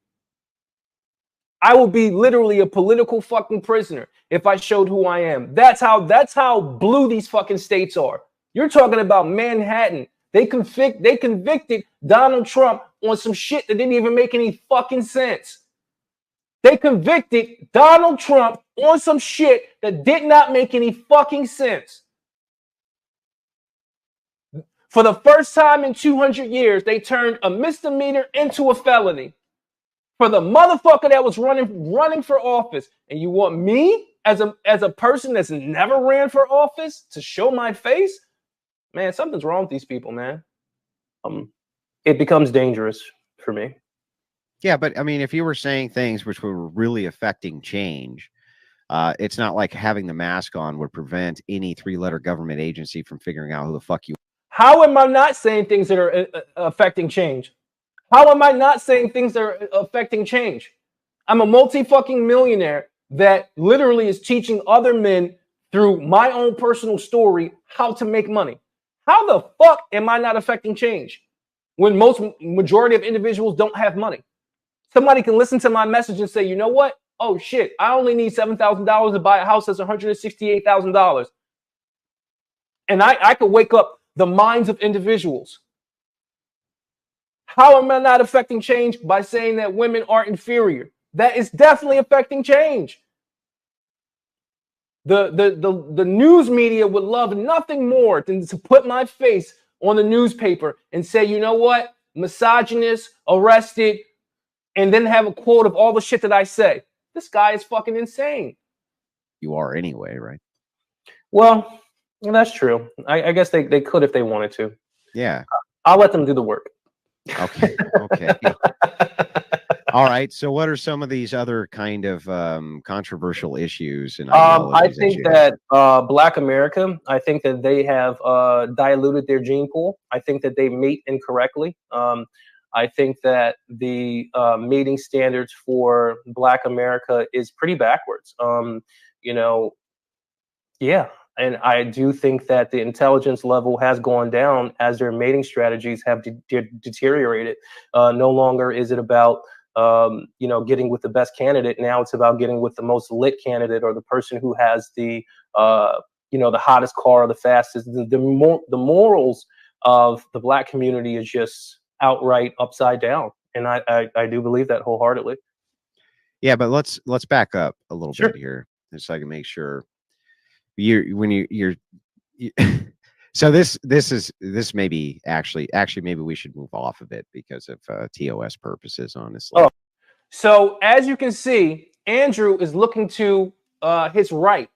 I will be literally a political fucking prisoner if I showed who I am. That's how blue these fucking states are. You're talking about Manhattan. They convicted Donald Trump on some shit that didn't even make any fucking sense. They convicted Donald Trump on some shit that did not make any fucking sense. For the first time in 200 years, they turned a misdemeanor into a felony. For the motherfucker that was running for office. And you want me as a person that's never ran for office to show my face? Man, something's wrong with these people, man. It becomes dangerous for me. Yeah, but I mean, if you were saying things which were really affecting change, it's not like having the mask on would prevent any 3-letter government agency from figuring out who the fuck you are. How am I not saying things that are affecting change? How am I not saying things that are affecting change? I'm a multi-fucking millionaire that literally is teaching other men through my own personal story how to make money. How the fuck am I not affecting change when majority of individuals don't have money? Somebody can listen to my message and say, you know what? Oh shit, I only need $7,000 to buy a house that's $168,000. And I could wake up the minds of individuals. How am I not affecting change by saying that women are inferior? That is definitely affecting change. The news media would love nothing more than to put my face on the newspaper and say, you know what? misogynist, arrested, and then have a quote of all the shit that I say. This guy is fucking insane. You are anyway, right? Well, that's true. I guess they could if they wanted to. Yeah. I'll let them do the work. Okay. Okay. All right. So what are some of these other kind of controversial issues? And I think that Black America, I think that they have diluted their gene pool. I think that they mate incorrectly. I think that the mating standards for Black America is pretty backwards. You know, yeah. And I do think that the intelligence level has gone down as their mating strategies have deteriorated. No longer is it about you know, getting with the best candidate. Now it's about getting with the most lit candidate, or the person who has the you know, the hottest car, or the fastest. The morals of the Black community is just outright upside down, and I do believe that wholeheartedly. Yeah, but let's back up a little Sure. bit here, just so I can make sure you're so this may be actually maybe we should move off of it because of TOS purposes, honestly. Oh, so as you can see, Andrew is looking to his right,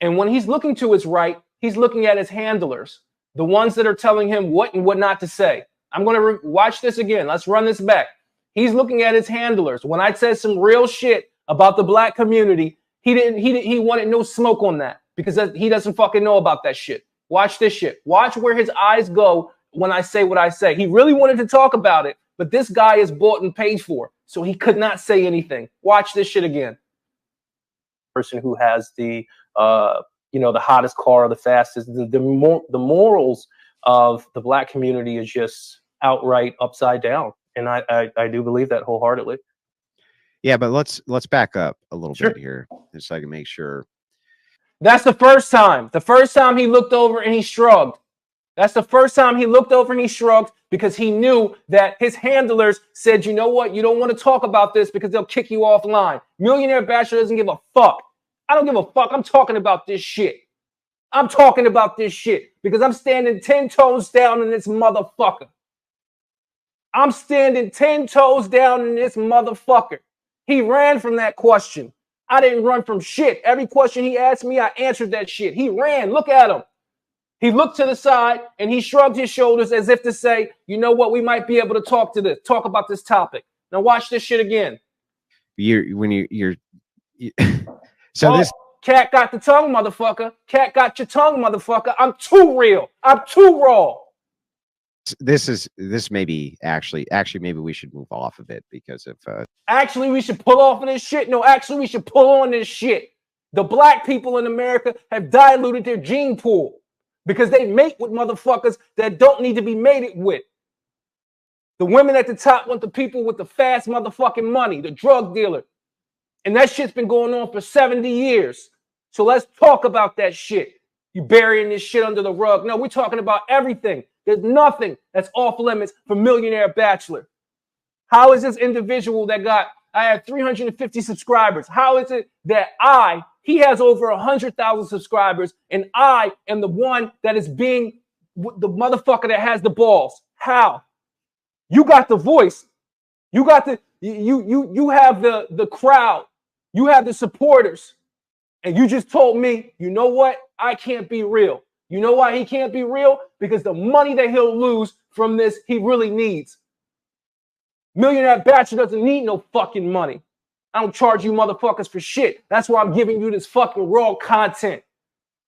and when he's looking to his right, he's looking at his handlers, the ones that are telling him what and what not to say. I'm going to watch this again. Let's run this back. He's looking at his handlers. When I said some real shit about the Black community, he wanted no smoke on that, because he doesn't fucking know about that shit. Watch this shit. Watch where his eyes go when I say what I say. He really wanted to talk about it, but this guy is bought and paid for, so he could not say anything. Watch this shit again. Person who has the you know, the hottest car, or the fastest. The morals of the Black community is just outright upside down, and I do believe that wholeheartedly. Yeah, but let's back up a little Sure. bit here, just so I can make sure. That's the first time. The first time he looked over and he shrugged. That's the first time he looked over and he shrugged, because he knew that his handlers said, you know what, you don't want to talk about this because they'll kick you offline. Millionaire Bachelor doesn't give a fuck. I don't give a fuck. I'm talking about this shit. I'm talking about this shit because I'm standing 10 toes down in this motherfucker. I'm standing 10 toes down in this motherfucker. He ran from that question. I didn't run from shit. Every question he asked me, I answered that shit. He ran. Look at him. He looked to the side and he shrugged his shoulders as if to say, you know what, we might be able to talk about this topic. Now watch this shit again. So this cat got the tongue, motherfucker. Cat got your tongue, motherfucker. I'm too real. I'm too raw. this may be actually maybe we should move off of it because of Actually, we should pull off of this shit. No, actually, we should pull on this shit. The Black people in America have diluted their gene pool because they mate with motherfuckers that don't need to be mated with. The women at the top want the people with the fast motherfucking money, the drug dealer. And that shit's been going on for 70 years. So let's talk about that shit. You burying this shit under the rug. No, we're talking about everything. There's nothing that's off limits for Millionaire Bachelor. How is this individual that I had 350 subscribers? How is it that he has over 100,000 subscribers, and I am the one that is being the motherfucker that has the balls? How? You got the voice. You got you have the crowd. You have the supporters. And you just told me, you know what? I can't be real. You know why he can't be real? Because the money that he'll lose from this, he really needs. Millionaire Bachelor doesn't need no fucking money. I don't charge you motherfuckers for shit. That's why I'm giving you this fucking raw content.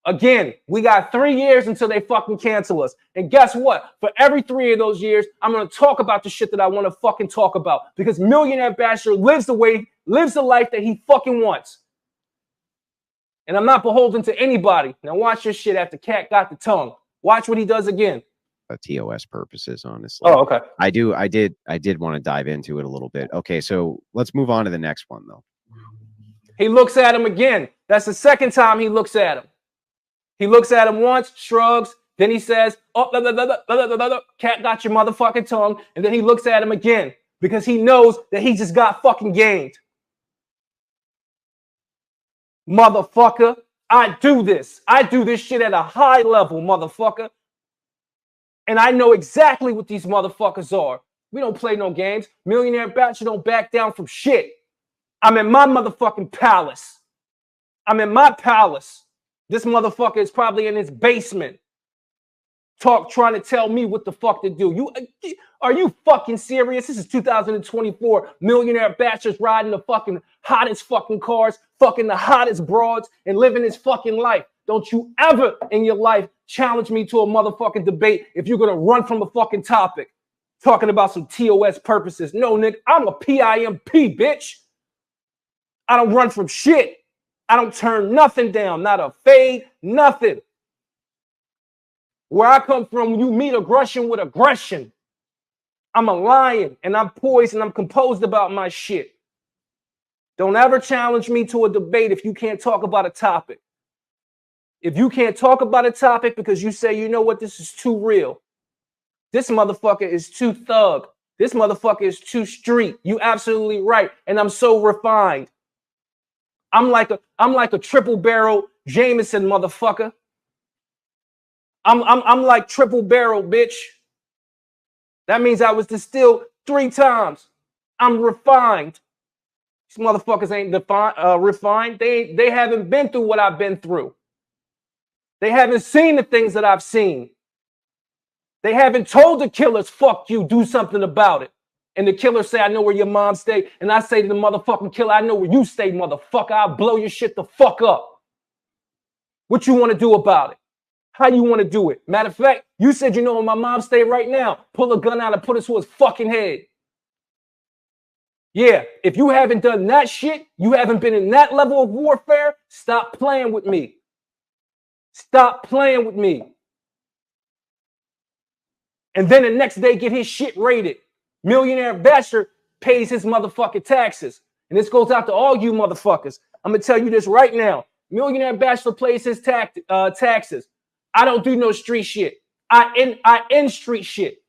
Again, we got 3 years until they fucking cancel us. And guess what? For every 3 of those years, I'm going to talk about the shit that I want to fucking talk about. Because Millionaire Bachelor lives the life that he fucking wants. And I'm not beholden to anybody. Now watch this shit after Cat got the tongue. Watch what he does again. TOS purposes, honestly. Oh, okay. I did want to dive into it a little bit. Okay, so let's move on to the next one, though. He looks at him again. That's the second time he looks at him. He looks at him once, shrugs, then he says, oh, blah, blah, blah, blah, blah, blah, blah. Cat got your motherfucking tongue. And then he looks at him again because he knows that he just got fucking gamed. Motherfucker, I do this. I do this shit at a high level, motherfucker. And I know exactly what these motherfuckers are. We don't play no games. Millionaire Bachelor don't back down from shit. I'm in my motherfucking palace. I'm in my palace. This motherfucker is probably in his basement. Trying to tell me what the fuck to do. Are you fucking serious? This is 2024. Millionaire Bachelor's riding the fucking hottest fucking cars, fucking the hottest broads, and living his fucking life. Don't you ever in your life challenge me to a motherfucking debate if you're gonna run from a fucking topic. Talking about some TOS purposes. No, nigga, I'm a PIMP, bitch. I don't run from shit. I don't turn nothing down, not a fade, nothing. Where I come from, you meet aggression with aggression. I'm a lion and I'm poised and I'm composed about my shit. Don't ever challenge me to a debate if you can't talk about a topic. If you can't talk about a topic because you say, you know what, this is too real. This motherfucker is too thug. This motherfucker is too street. You absolutely right. And I'm so refined. I'm like a triple barrel Jameson motherfucker. I'm like triple barrel, bitch. That means I was distilled 3 times. I'm refined. These motherfuckers ain't refined. They haven't been through what I've been through. They haven't seen the things that I've seen. They haven't told the killers, fuck you, do something about it. And the killer say, I know where your mom stay. And I say to the motherfucking killer, I know where you stay, motherfucker. I'll blow your shit the fuck up. What you want to do about it? How you want to do it? Matter of fact, you said you know where my mom stay right now. Pull a gun out and put it to his fucking head. Yeah, if you haven't done that shit, you haven't been in that level of warfare, stop playing with me. Stop playing with me. And then the next day get his shit raided. Millionaire Bachelor pays his motherfucking taxes. And this goes out to all you motherfuckers. I'm going to tell you this right now. Millionaire Bachelor pays his taxes. I don't do no street shit. I end street shit.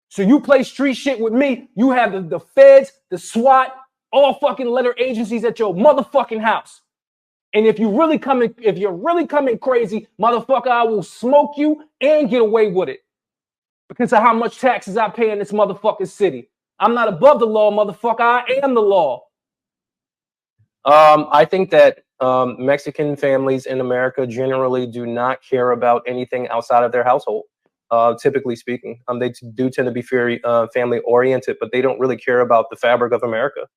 So you play street shit with me, you have the feds, the SWAT, all fucking letter agencies at your motherfucking house. And if you're really coming crazy, motherfucker, I will smoke you and get away with it. Because of how much taxes I pay in this motherfucking city. I'm not above the law, motherfucker. I am the law. I think that Mexican families in America generally do not care about anything outside of their household. Typically speaking, they do tend to be very family oriented, but they don't really care about the fabric of America.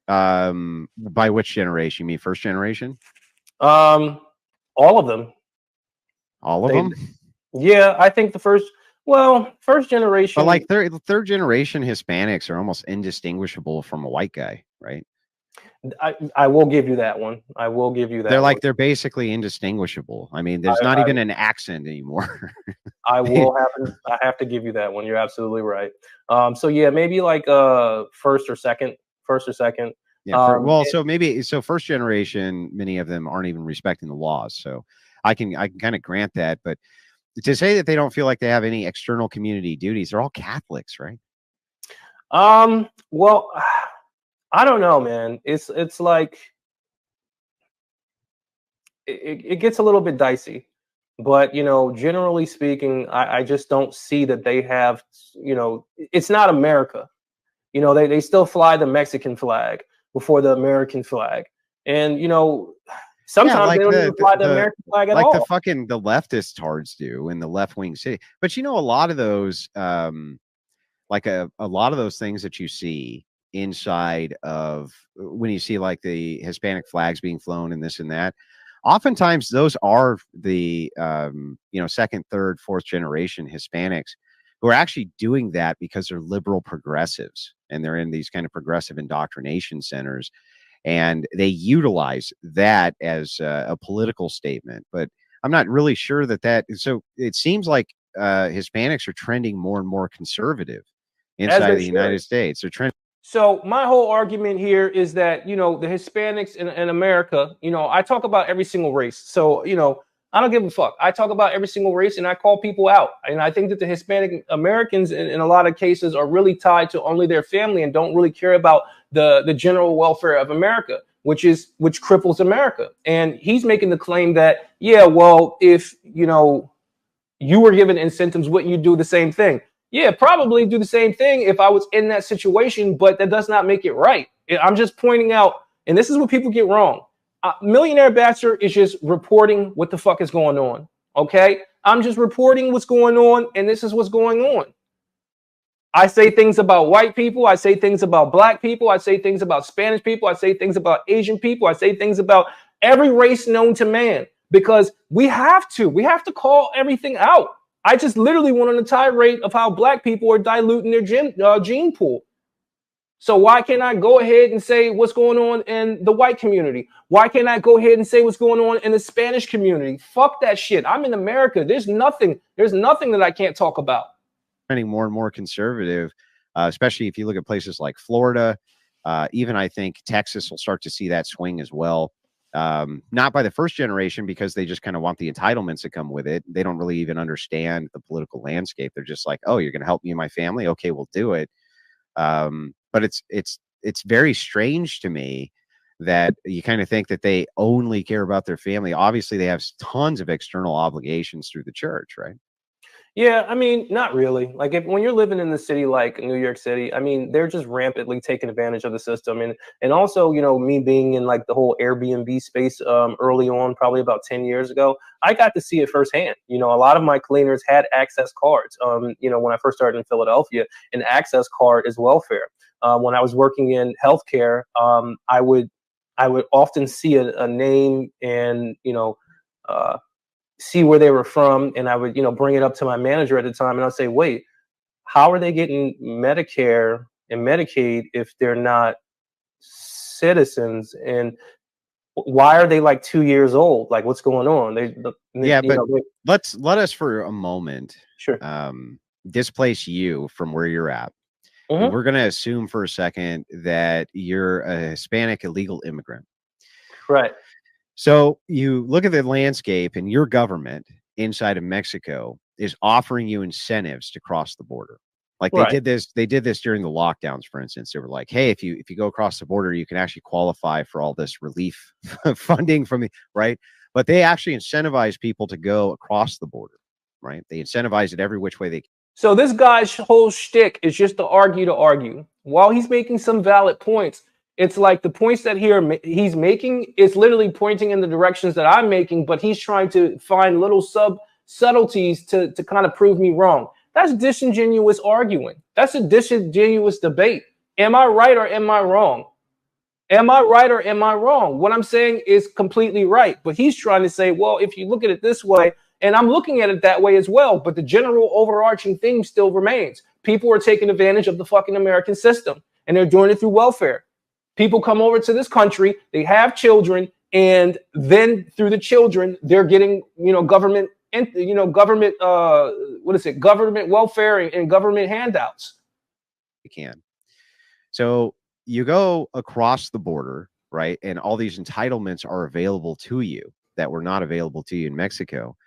By which generation? You mean first generation? All of them. All of them? Yeah, I think the first generation. But like third generation Hispanics are almost indistinguishable from a white guy, right? I will give you that one. I will give you that. They're basically indistinguishable. I mean, there's not even an accent anymore. I have to give you that one. You're absolutely right. So yeah, maybe like first or second. Yeah. So first generation, many of them aren't even respecting the laws. So I can kind of grant that, but to say that they don't feel like they have any external community duties, they're all Catholics, right? Well, I don't know, man. It's like it gets a little bit dicey, but generally speaking, I just don't see that they have, it's not America. They still fly the Mexican flag before the American flag, and sometimes they don't even fly the American flag at all. Like the leftist tards do in the left-wing city. But a lot of those, like a lot of those things that you see inside of when you see like the Hispanic flags being flown and this and that, oftentimes those are the second, third, fourth generation Hispanics who are actually doing that because they're liberal progressives and they're in these kind of progressive indoctrination centers. And they utilize that as a political statement, but I'm not really sure that. So it seems like Hispanics are trending more and more conservative inside of the United States. They're trending. So my whole argument here is that the Hispanics in America, I talk about every single race. So I don't give a fuck. I talk about every single race and I call people out. And I think that the Hispanic Americans in a lot of cases are really tied to only their family and don't really care about the general welfare of America, which cripples America. And he's making the claim that, yeah, well, if you were given incentives, wouldn't you do the same thing? Yeah, probably do the same thing if I was in that situation, but that does not make it right. I'm just pointing out, and this is what people get wrong. Millionaire Bachelor is just reporting what the fuck is going on. Okay, I'm just reporting what's going on, and this is what's going on. I say things about white people. I say things about black people. I say things about Spanish people. I say things about Asian people. I say things about every race known to man, because we have to call everything out. I just literally went on a tirade of how black people are diluting their gene pool. So why can't I go ahead and say what's going on in the white community? Why can't I go ahead and say what's going on in the Spanish community? Fuck that shit. I'm in America. There's nothing that I can't talk about. Getting more and more conservative, especially if you look at places like Florida. Even I think Texas will start to see that swing as well. Not by the first generation, because they just kind of want the entitlements that come with it. They don't really even understand the political landscape. They're just like, oh, you're going to help me and my family? Okay, we'll do it. But it's very strange to me that you kind of think that they only care about their family. Obviously, they have tons of external obligations through the church, right? Yeah, I mean, not really. Like when you're living in the city like New York City, I mean, they're just rampantly taking advantage of the system. And also, you know, me being in like the whole Airbnb space early on, probably about 10 years ago, I got to see it firsthand. You know, a lot of my cleaners had access cards. You know, when I first started in Philadelphia, an access card is welfare. When I was working in healthcare, I would often see a name and, you know, see where they were from, and I would, you know, bring it up to my manager at the time, and I'd say, wait, how are they getting Medicare and Medicaid if they're not citizens? And why are they like 2 years old? Like, what's going on? Let us for a moment, sure, displace you from where you're at. Mm-hmm. We're going to assume for a second that you're a Hispanic illegal immigrant. Right. So you look at the landscape, and your government inside of Mexico is offering you incentives to cross the border. Like they did this during the lockdowns, for instance. They were like, hey, if you go across the border, you can actually qualify for all this relief funding from the right. But they actually incentivize people to go across the border, right? They incentivize it every which way they can. So this guy's whole shtick is just to argue. While he's making some valid points, it's like the points that he's making is literally pointing in the directions that I'm making, but he's trying to find little subtleties to kind of prove me wrong. That's disingenuous arguing. That's a disingenuous debate. Am I right or am I wrong? Am I right or am I wrong? What I'm saying is completely right, but he's trying to say, well, if you look at it this way, and I'm looking at it that way as well, but the general overarching theme still remains. People are taking advantage of the fucking American system, and they're doing it through welfare. People come over to this country, they have children, and then through the children, they're getting, you know, government welfare and government handouts. You can. So you go across the border, right? And all these entitlements are available to you that were not available to you in Mexico.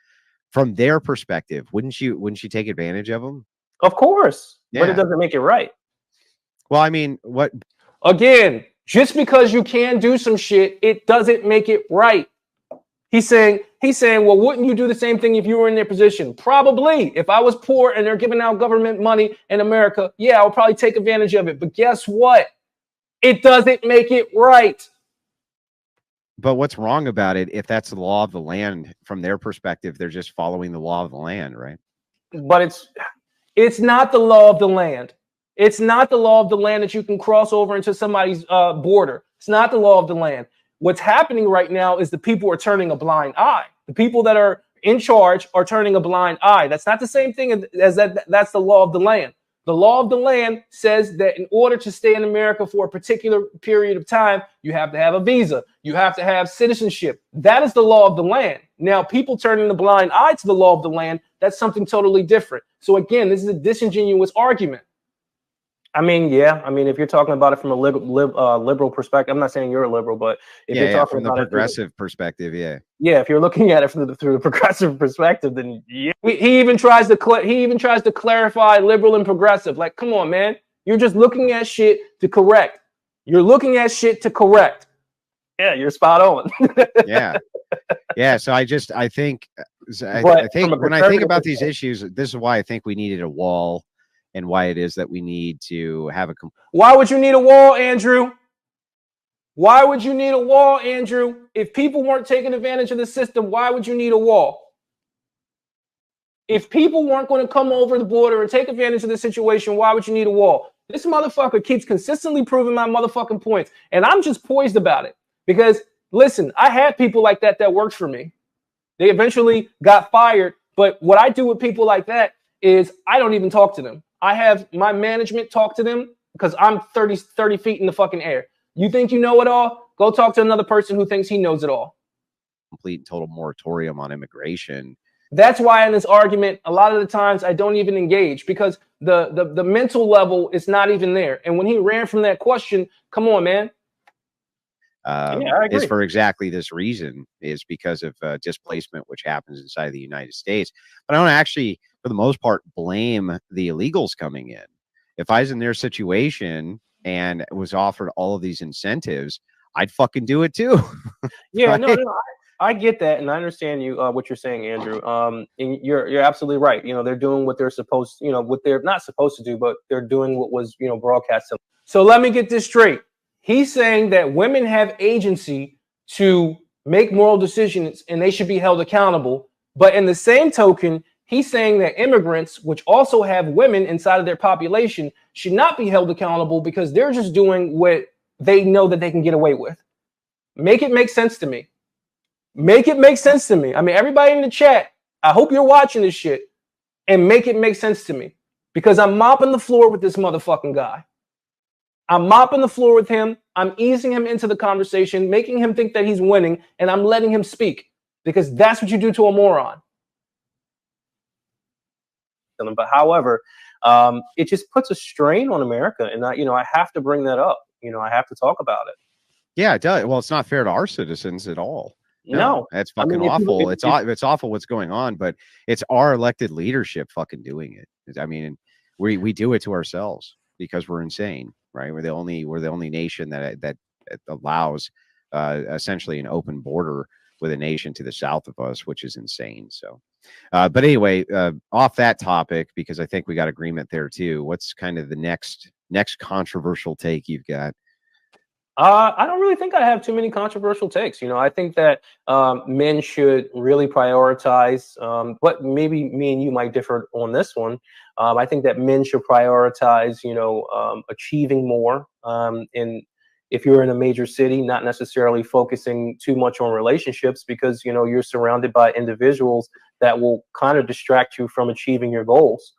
From their perspective, wouldn't you take advantage of them? Of course, yeah. But it doesn't make it right. Well, I mean, what? Again, just because you can do some shit, it doesn't make it right. He's saying, well, wouldn't you do the same thing if you were in their position? Probably. If I was poor and they're giving out government money in America, yeah, I'll probably take advantage of it. But guess what? It doesn't make it right. But what's wrong about it if that's the law of the land? From their perspective, they're just following the law of the land, right? But it's not the law of the land. It's not the law of the land that you can cross over into somebody's border. It's not the law of the land. What's happening right now is the people are turning a blind eye. The people that are in charge are turning a blind eye. That's not the same thing as that. That's the law of the land. The law of the land says that in order to stay in America for a particular period of time, you have to have a visa. You have to have citizenship. That is the law of the land. Now, people turning the blind eye to the law of the land, that's something totally different. So again, this is a disingenuous argument. I mean, yeah. I mean, if you're talking about it from a liberal perspective, I'm not saying you're a liberal, but if you're talking from the about progressive perspective, yeah. If you're looking at it through the progressive perspective, then yeah. He even tries to clarify liberal and progressive. Like, come on, man. You're just looking at shit to correct. You're looking at shit to correct. Yeah, you're spot on. Yeah. So I think when I think about these issues, this is why I think we needed a wall and why it is that we need to have a. Why would you need a wall, Andrew? Why would you need a wall, Andrew? If people weren't taking advantage of the system, why would you need a wall? If people weren't going to come over the border and take advantage of the situation, why would you need a wall? This motherfucker keeps consistently proving my motherfucking points, and I'm just poised about it. Because, listen, I had people like that worked for me. They eventually got fired, but what I do with people like that is I don't even talk to them. I have my management talk to them because I'm 30 feet in the fucking air. You think you know it all? Go talk to another person who thinks he knows it all. Complete and total moratorium on immigration. That's why in this argument, a lot of the times I don't even engage because the mental level is not even there. And when he ran from that question, come on, man. Is for exactly this reason, is because of displacement, which happens inside the United States. But I don't actually, for the most part, blame the illegals coming in. If I was in their situation and was offered all of these incentives, I'd fucking do it too. Yeah, right? no, I get that, and I understand you what you're saying, Andrew. And you're absolutely right. You know, they're doing what they're supposed, you know, what they're not supposed to do, but they're doing what was, you know, broadcast. So let me get this straight. He's saying that women have agency to make moral decisions and they should be held accountable. But in the same token, he's saying that immigrants, which also have women inside of their population, should not be held accountable because they're just doing what they know that they can get away with. Make it make sense to me. Make it make sense to me. I mean, everybody in the chat, I hope you're watching this shit and make it make sense to me because I'm mopping the floor with this motherfucking guy. I'm mopping the floor with him. I'm easing him into the conversation, making him think that he's winning, and I'm letting him speak because that's what you do to a moron. But however, it just puts a strain on America, and I have to bring that up. I have to talk about it. Yeah, it does. Well, it's not fair to our citizens at all. No, that's fucking awful. It's awful what's going on, but it's our elected leadership fucking doing it. I mean, we do it to ourselves because we're insane, right? We're the only nation that allows essentially an open border with a nation to the south of us, which is insane. So, but anyway, off that topic, because I think we got agreement there too. What's kind of the next controversial take you've got? I don't really think I have too many controversial takes. I think that men should really prioritize, but maybe me and you might differ on this one. I think that men should prioritize, achieving more. And if you're in a major city, not necessarily focusing too much on relationships because, you're surrounded by individuals that will kind of distract you from achieving your goals.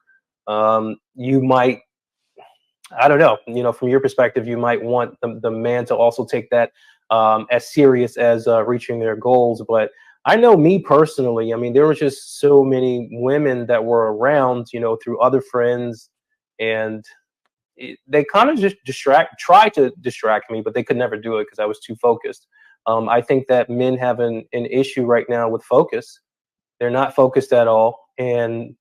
You might, I don't know, from your perspective, you might want the man to also take that as serious as reaching their goals. But I know me personally, I mean, there were just so many women that were around, through other friends, and they kind of just try to distract me, but they could never do it because I was too focused. I think that men have an issue right now with focus. They're not focused at all. And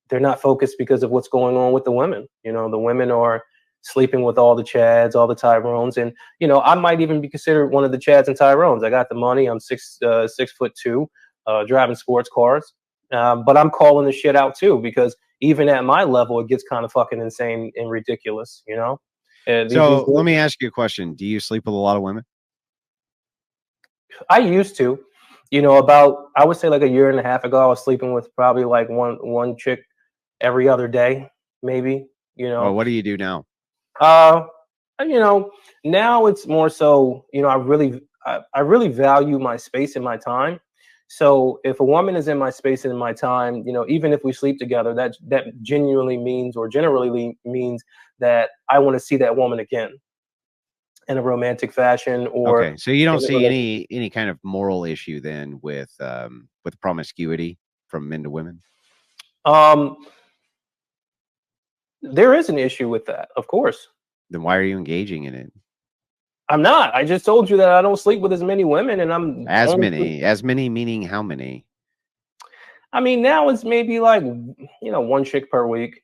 they're not focused because of what's going on with the women. The women are sleeping with all the Chads, all the Tyrones. And, I might even be considered one of the Chads and Tyrones. I got the money. I'm 6'2", driving sports cars. But I'm calling the shit out too, because even at my level, it gets kind of fucking insane and ridiculous, So let me ask you a question. Do you sleep with a lot of women? I used to, about, I would say like a year and a half ago, I was sleeping with probably like one chick every other day, maybe, Well, what do you do now? Now it's more so, I really value my space and my time. So if a woman is in my space and in my time, even if we sleep together, that genuinely means, or generally means, that I want to see that woman again in a romantic fashion. Or okay, so you don't see any kind of moral issue then with promiscuity from men to women? There is an issue with that, of course. Then why are you engaging in it? I'm not. I just told you that I don't sleep with as many women, and I'm as many meaning how many? I mean, now it's maybe like, one chick per week.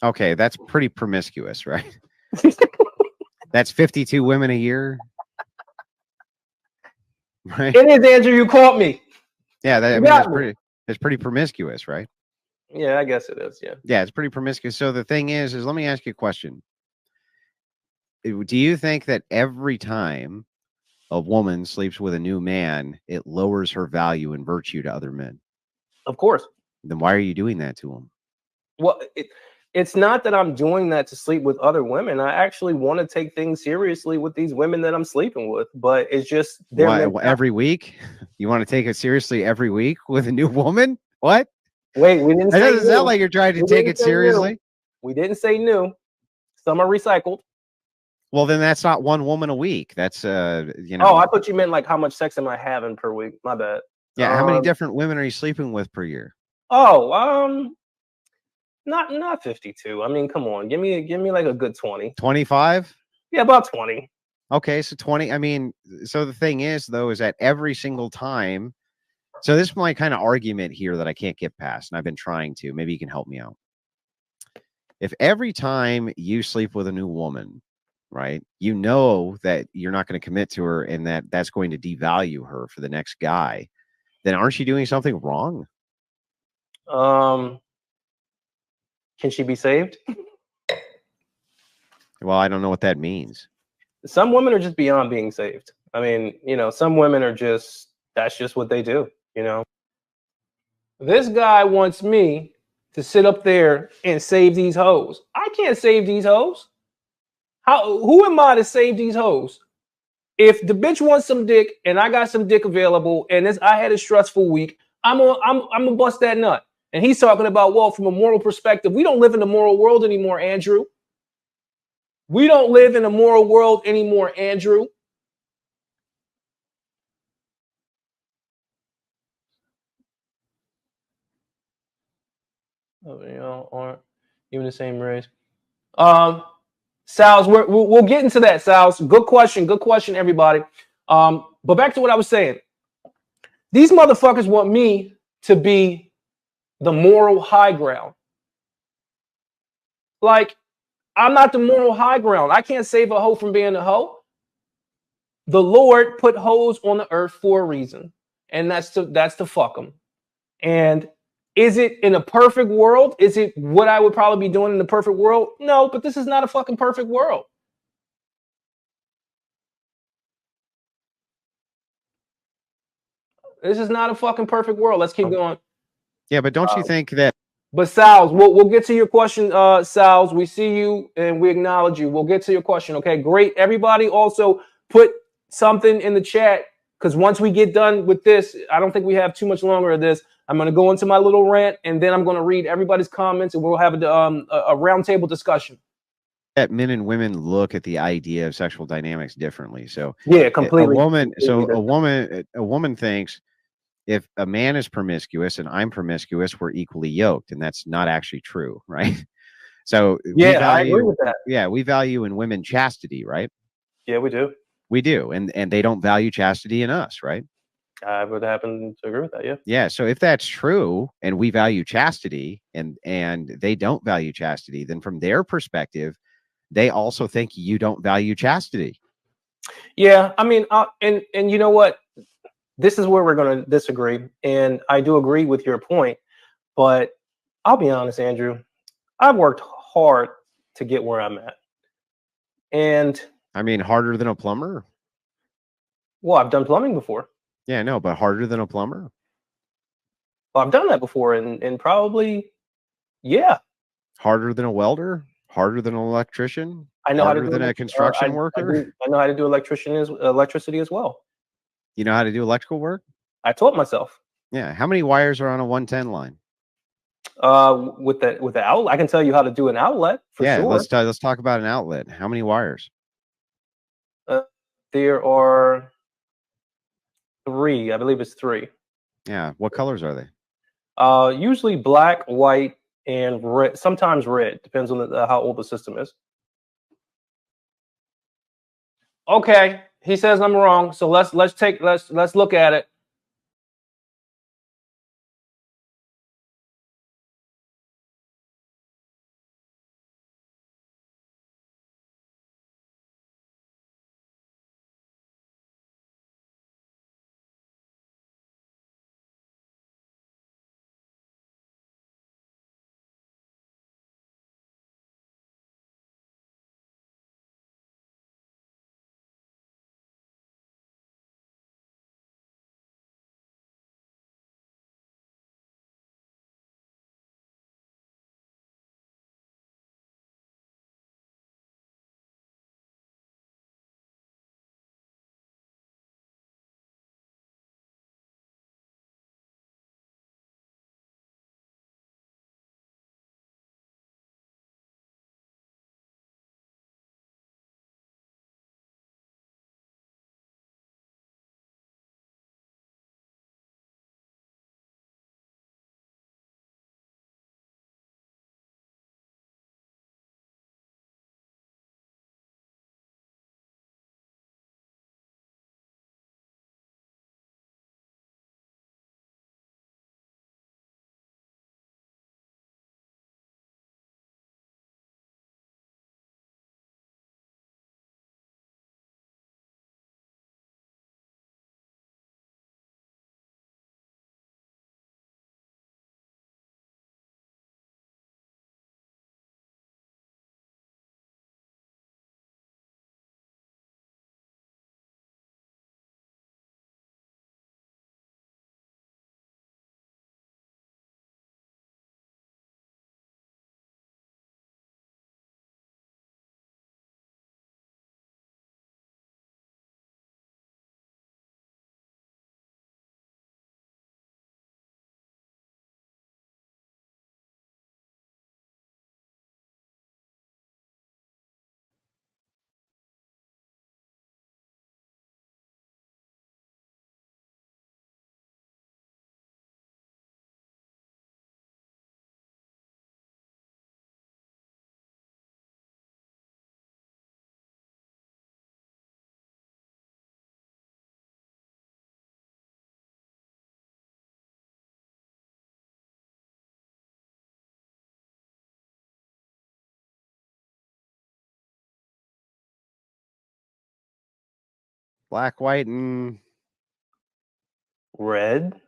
Okay, that's pretty promiscuous, right? That's 52 women a year. Right? It is, Andrew. You caught me. Yeah, that's pretty promiscuous, right? Yeah, I guess it is. Yeah. Yeah, it's pretty promiscuous. So the thing is let me ask you a question. Do you think that every time a woman sleeps with a new man, it lowers her value and virtue to other men? Of course. Then why are you doing that to them? Well, it's not that I'm doing that to sleep with other women. I actually want to take things seriously with these women that I'm sleeping with, but it's just Every week? You want to take it seriously every week with a new woman? What? Wait, we didn't It say doesn't sound like you're trying to take it seriously. We didn't say new. Some are recycled. Well, then that's not one woman a week. That's Oh, I thought you meant like how much sex am I having per week? My bad. Yeah, how many different women are you sleeping with per year? Oh, not 52. I mean, come on, give me like a good 20. 25? Yeah, about 20. Okay, so 20. I mean, so the thing is, though, is that every single time. So this is my kind of argument here that I can't get past, and I've been trying to. Maybe you can help me out. If every time you sleep with a new woman, right, you know that you're not going to commit to her and that that's going to devalue her for the next guy, then aren't you doing something wrong? Can she be saved? Well, I don't know what that means. Some women are just beyond being saved. I mean, some women are just, that's just what they do, This guy wants me to sit up there and save these hoes. I can't save these hoes. Who am I to save these hoes? If the bitch wants some dick and I got some dick available and I had a stressful week, I'm gonna bust that nut. And he's talking about, well, from a moral perspective, we don't live in a moral world anymore, Andrew. We don't live in a moral world anymore, Andrew. Aren't even the same race. Sal's, we'll get into that, Sal's. Good question, everybody. But back to what I was saying. These motherfuckers want me to be the moral high ground. Like, I'm not the moral high ground. I can't save a hoe from being a hoe. The Lord put hoes on the earth for a reason, and that's to fuck them. And is it in a perfect world? Is it what I would probably be doing in the perfect world? No, but this is not a fucking perfect world. This is not a fucking perfect world. Let's keep going. Yeah, but don't you think that? But Sal's, we'll get to your question, Sal's. We see you and we acknowledge you. We'll get to your question. Okay, great. Everybody also put something in the chat, because once we get done with this, I don't think we have too much longer of this. I'm going to go into my little rant, and then I'm going to read everybody's comments, and we'll have a roundtable discussion. That men and women look at the idea of sexual dynamics differently. So yeah, completely. A woman thinks if a man is promiscuous and I'm promiscuous, we're equally yoked, and that's not actually true, right? So yeah, I agree with that. Yeah, we value in women chastity, right? Yeah, we do. We do, and they don't value chastity in us, right? I would happen to agree with that. Yeah. Yeah. So if that's true, and we value chastity, and they don't value chastity, then from their perspective, they also think you don't value chastity. Yeah, I mean, and you know what? This is where we're going to disagree, and I do agree with your point. But I'll be honest, Andrew. I've worked hard to get where I'm at, and I mean, harder than a plumber. Well, I've done plumbing before. Yeah, no, but harder than a plumber. Well, I've done that before, and probably, yeah. Harder than a welder. Harder than an electrician. I know harder how to do than a construction worker. I know how to do electricity as well. You know how to do electrical work? I taught myself. Yeah. How many wires are on a 110 line? With the outlet, I can tell you how to do an outlet for sure. Yeah, let's talk about an outlet. How many wires? There are 3. I believe it's 3. Yeah. What colors are they? Usually black, white, and red. Sometimes red. Depends on how old the system is. Okay, he says I'm wrong. So let's look at it. Black, white, and Red.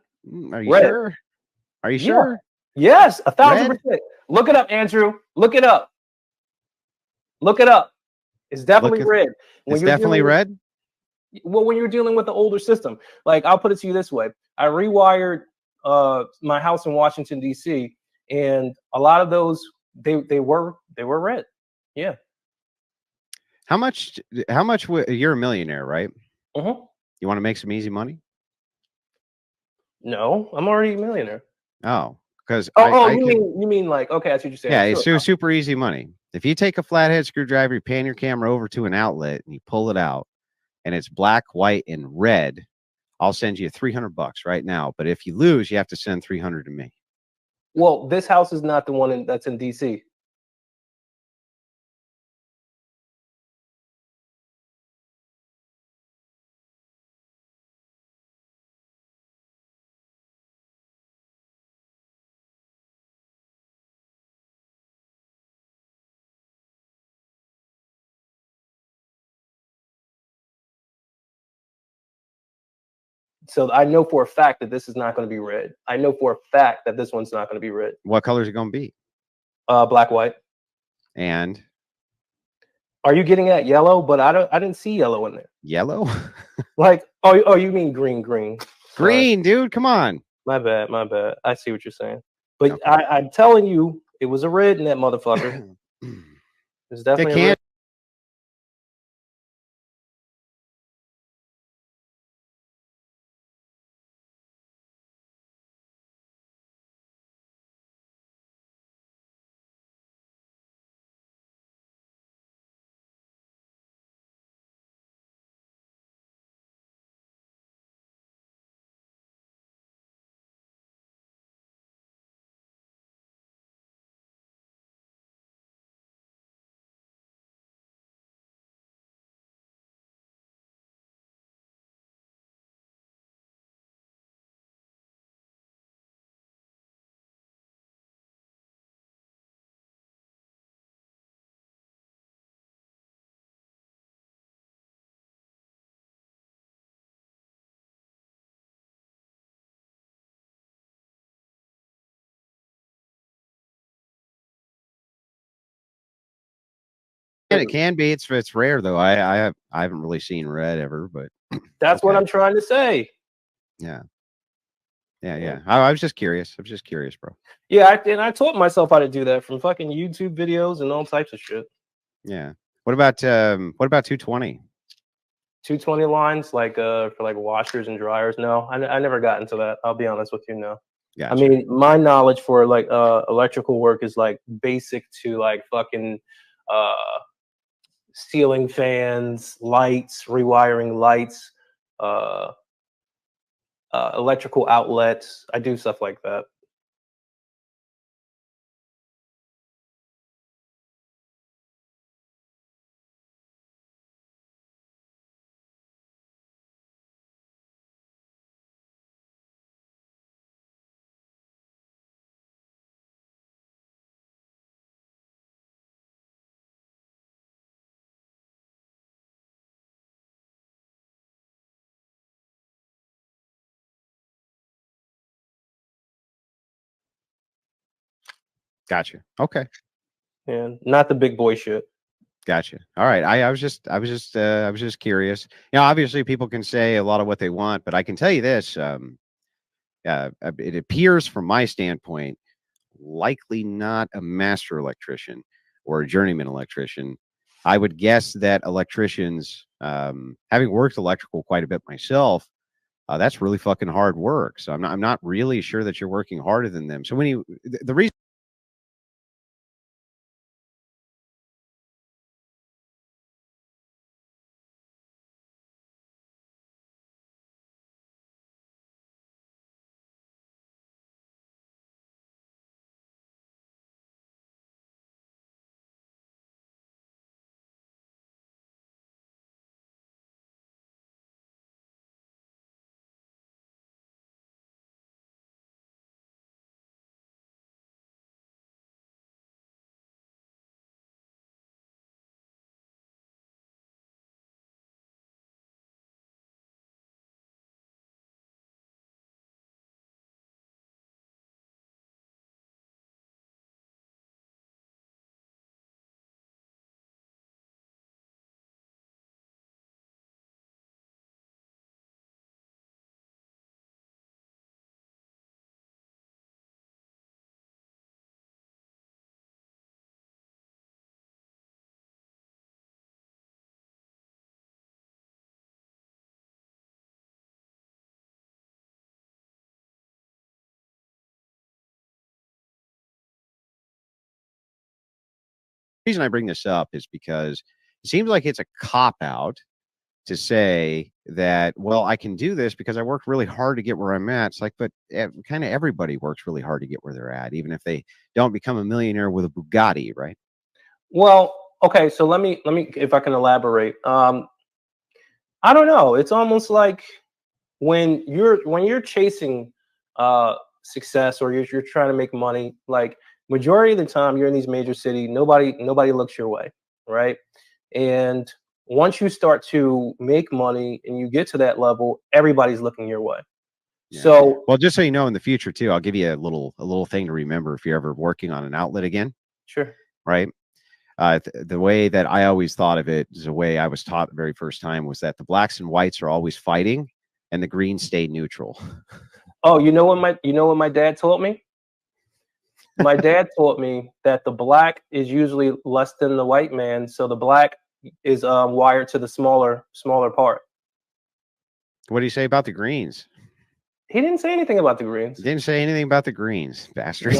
are you Red. sure? Are you Yeah. sure? Yes, 1,000%. Red? Look it up, Andrew. Look it up. Look it up. It's definitely red. It's definitely red. Well, when you're dealing with the older system, like I'll put it to you this way: I rewired my house in Washington D.C., and a lot of those they were red. Yeah. How much? You're a millionaire, right? Mm-hmm. You want to make some easy money? No, I'm already a millionaire. Oh, because you mean like, okay, that's what you're saying. Yeah, sure. it's super easy money. If you take a flathead screwdriver, you pan your camera over to an outlet, and you pull it out, and it's black, white, and red, I'll send you $300 right now. But if you lose, you have to send $300 to me. Well, this house is not the one that's in DC. So I know for a fact that this is not going to be red. I know for a fact that this one's not going to be red. What color is it going to be? Black, white. And are you getting at yellow? But I didn't see yellow in there. Yellow? Like, oh, you mean green? Green, dude. Come on. My bad. I see what you're saying. But Okay. I'm telling you, it was a red in that motherfucker. It's definitely a red. And it can be. It's rare though. I haven't really seen red ever, but That's what I'm trying to say. Yeah. I was just curious. Bro. Yeah, and I taught myself how to do that from fucking YouTube videos and all types of shit. Yeah. What about 220? 220 lines, like for like washers and dryers. No, I never got into that. I'll be honest with you. No. Gotcha. I mean, my knowledge for like electrical work is like basic to like fucking ceiling fans, lights, rewiring lights, electrical outlets. I do stuff like that. Gotcha. Okay. Yeah, not the big boy shit. Gotcha. All right. I was just curious. You know, obviously people can say a lot of what they want, but I can tell you this. It appears from my standpoint, likely not a master electrician or a journeyman electrician. I would guess that electricians, having worked electrical quite a bit myself, that's really fucking hard work. So I'm not really sure that you're working harder than them. So when the reason reason I bring this up is because it seems like it's a cop out to say that, well, I can do this because I worked really hard to get where I'm at. It's like, but kind of everybody works really hard to get where they're at, even if they don't become a millionaire with a Bugatti, right? Well, okay, so let me if I can elaborate. I don't know. It's almost like when you're chasing success, or you're trying to make money, like majority of the time you're in these major cities, nobody looks your way, right? And once you start to make money and you get to that level, everybody's looking your way. Yeah. So, well, just so you know, in the future too, I'll give you a little thing to remember if you're ever working on an outlet again. sure. Right. The way that I always thought of it is the way I was taught the very first time was that the blacks and whites are always fighting and the greens stay neutral. Oh, you know what my dad taught me? My dad taught me that the black is usually less than the white man, so the black is wired to the smaller part. What do you say about the greens? He didn't say anything about the greens. Didn't say anything about the greens, bastard.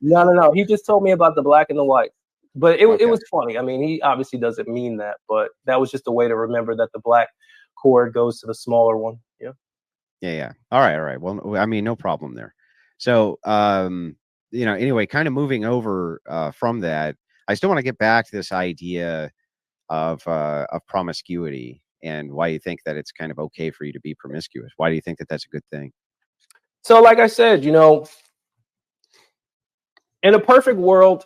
No. No. He just told me about the black and the white. But it Okay. was funny. I mean, he obviously doesn't mean that, but that was just a way to remember that the black cord goes to the smaller one. Yeah. Yeah. All right. Well, I mean, no problem there. So, anyway, kind of moving over from that, I still want to get back to this idea of promiscuity and why you think that it's kind of okay for you to be promiscuous. Why do you think that that's a good thing? So, like I said, in a perfect world,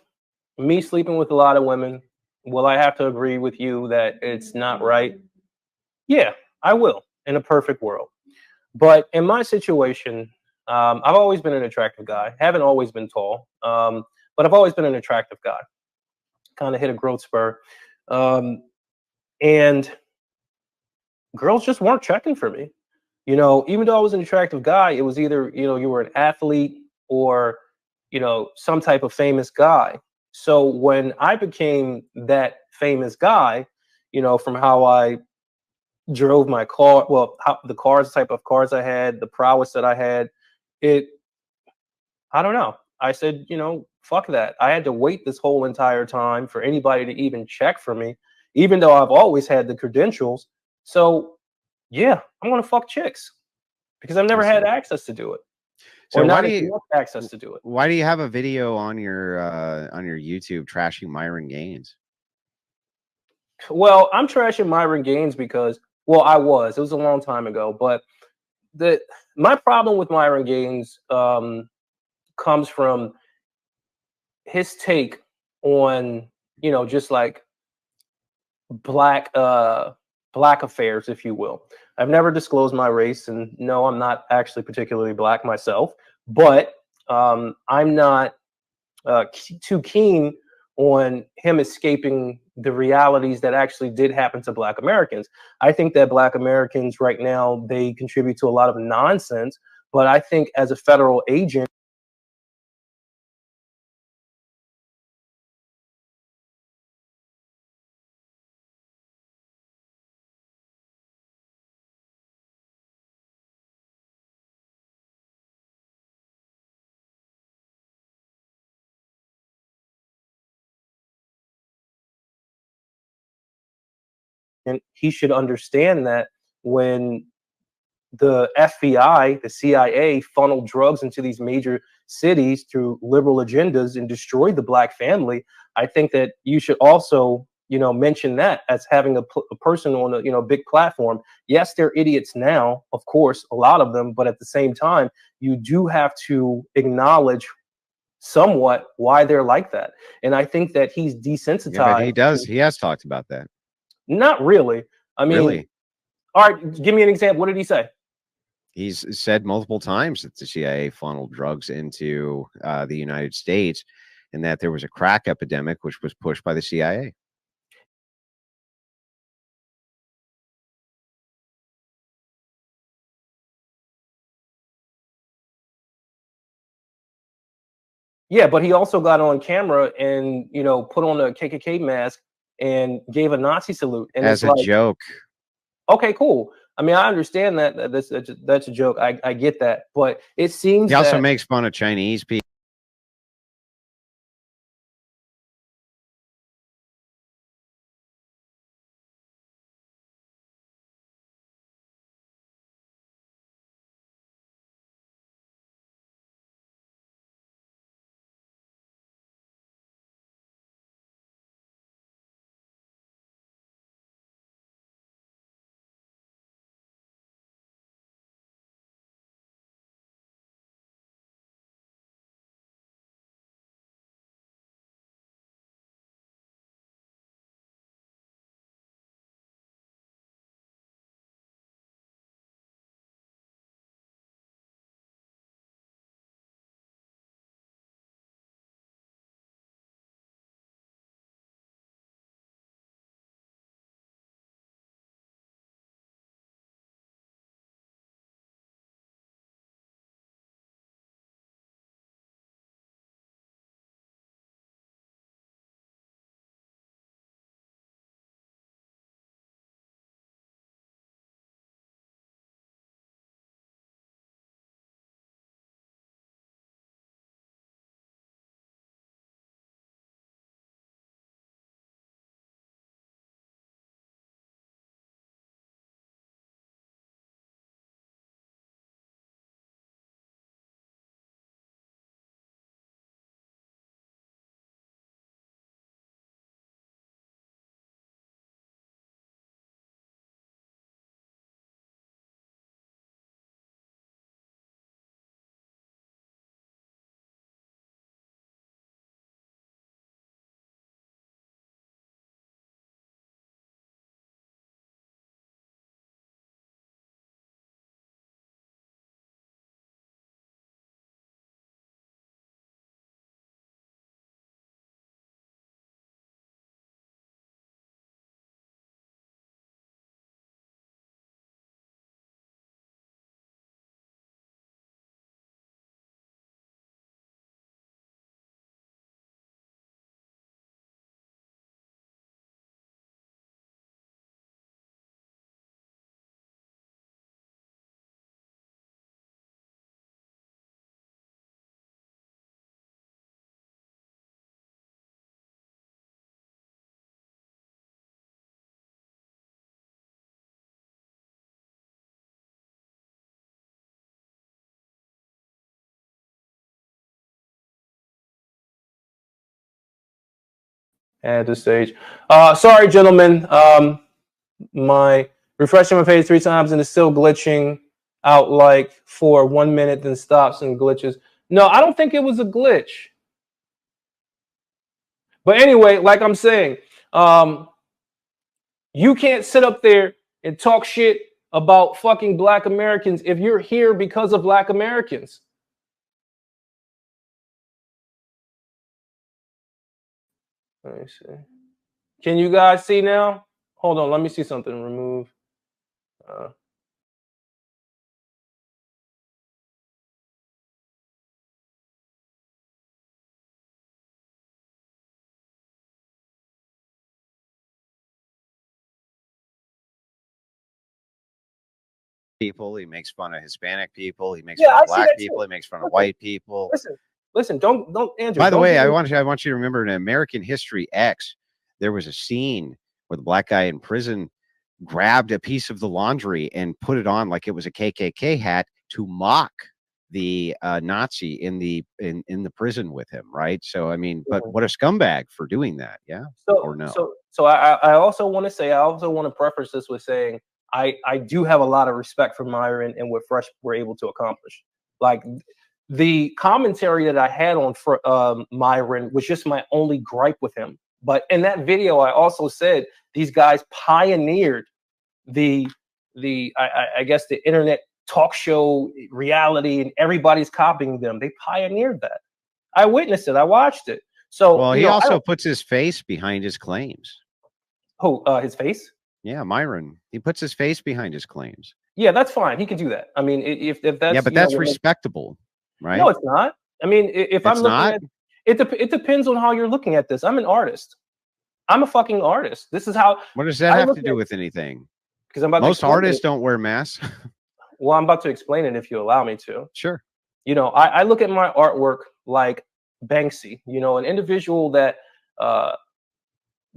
me sleeping with a lot of women, will I have to agree with you that it's not right? Yeah, I will, in a perfect world. But in my situation, I've always been an attractive guy. Haven't always been tall, but I've always been an attractive guy. Kind of hit a growth spur. And girls just weren't checking for me. Even though I was an attractive guy, it was either, you were an athlete or, some type of famous guy. So when I became that famous guy, from how I drove my car, well, how the type of cars I had, the prowess that I had, I don't know. I said, fuck that. I had to wait this whole entire time for anybody to even check for me, even though I've always had the credentials. So yeah, I'm gonna fuck chicks because I've never had access to do it. So or why not do you enough access to do it. why do you have a video on your YouTube trashing Myron Gaines? Well, I'm trashing Myron Gaines because, well, it was a long time ago, but my problem with Myron Gaines comes from his take on, just like black affairs, if you will. I've never disclosed my race, and no, I'm not actually particularly black myself, but I'm not too keen on him escaping the realities that actually did happen to Black Americans. I think that Black Americans right now, they contribute to a lot of nonsense, but I think as a federal agent, he should understand that when the FBI, the CIA funneled drugs into these major cities through liberal agendas and destroyed the black family, I think that you should also, mention that as having a person on a, big platform. Yes, they're idiots now, of course, a lot of them, but at the same time, you do have to acknowledge somewhat why they're like that. And I think that he's desensitized. Yeah, but he does. He has talked about that. Not really. I mean, really? All right, give me an example. What did he say? He's said multiple times that the CIA funneled drugs into the United States and that there was a crack epidemic which was pushed by the CIA. Yeah, but he also got on camera and, put on a KKK mask and gave a Nazi salute. And as a joke. Okay, cool. I mean, I understand that that's a joke. I get that, but it seems he also makes fun of Chinese people. At this stage. Sorry, gentlemen. My refreshing my page 3 times and it's still glitching out like for 1 minute, then stops and glitches. No, I don't think it was a glitch. But anyway, like I'm saying, you can't sit up there and talk shit about fucking Black Americans if you're here because of Black Americans. Let me see. Can you guys see now? Hold on, let me see something. Remove. People, he makes fun of Hispanic people, he makes fun of black people, he makes fun of white people. Listen, don't Andrew. By the way, I want you to remember in American History X, there was a scene where the black guy in prison grabbed a piece of the laundry and put it on like it was a KKK hat to mock the Nazi in the prison with him, right? So I mean, but what a scumbag for doing that, yeah? Or no? So I also want to say, I also want to preface this with saying I do have a lot of respect for Myron and what Fresh were able to accomplish. Like the commentary that I had on Myron was just my only gripe with him. But in that video, I also said these guys pioneered I guess the internet talk show reality, and everybody's copying them. They pioneered that. I witnessed it. I watched it. So well, he also puts his face behind his claims. Oh, his face? Yeah, Myron. He puts his face behind his claims. Yeah, that's fine. He can do that. I mean, if that's yeah, but that's respectable, right? No, it's not. I mean, if I'm looking not? at it depends on how you're looking at this. I'm an artist. I'm a fucking artist. This is how. What does that have to do with anything? Because I'm about most artists don't wear masks. Well, I'm about to explain it if you allow me to. Sure. You know, I look at my artwork like Banksy. You know, an individual that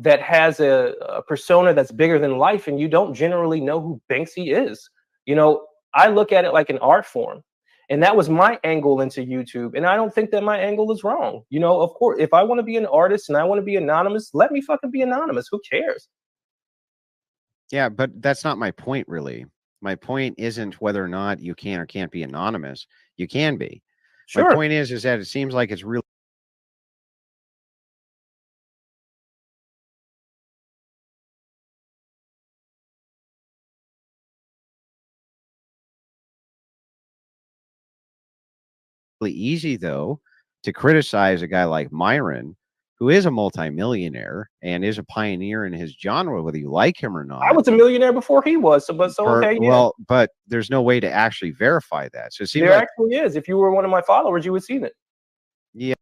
has a persona that's bigger than life, and you don't generally know who Banksy is. You know, I look at it like an art form. And that was my angle into YouTube. And I don't think that my angle is wrong. You know, of course, if I want to be an artist and I want to be anonymous, let me fucking be anonymous. Who cares? Yeah, but that's not my point, really. My point isn't whether or not you can or can't be anonymous. You can be. Sure. My point is that it seems like it's really easy, though, to criticize a guy like Myron, who is a multimillionaire and is a pioneer in his genre, whether you like him or not. I was a millionaire before he was, okay. Well, but there's no way to actually verify that. So it seems there like, actually is. If you were one of my followers, you would see it. Yeah.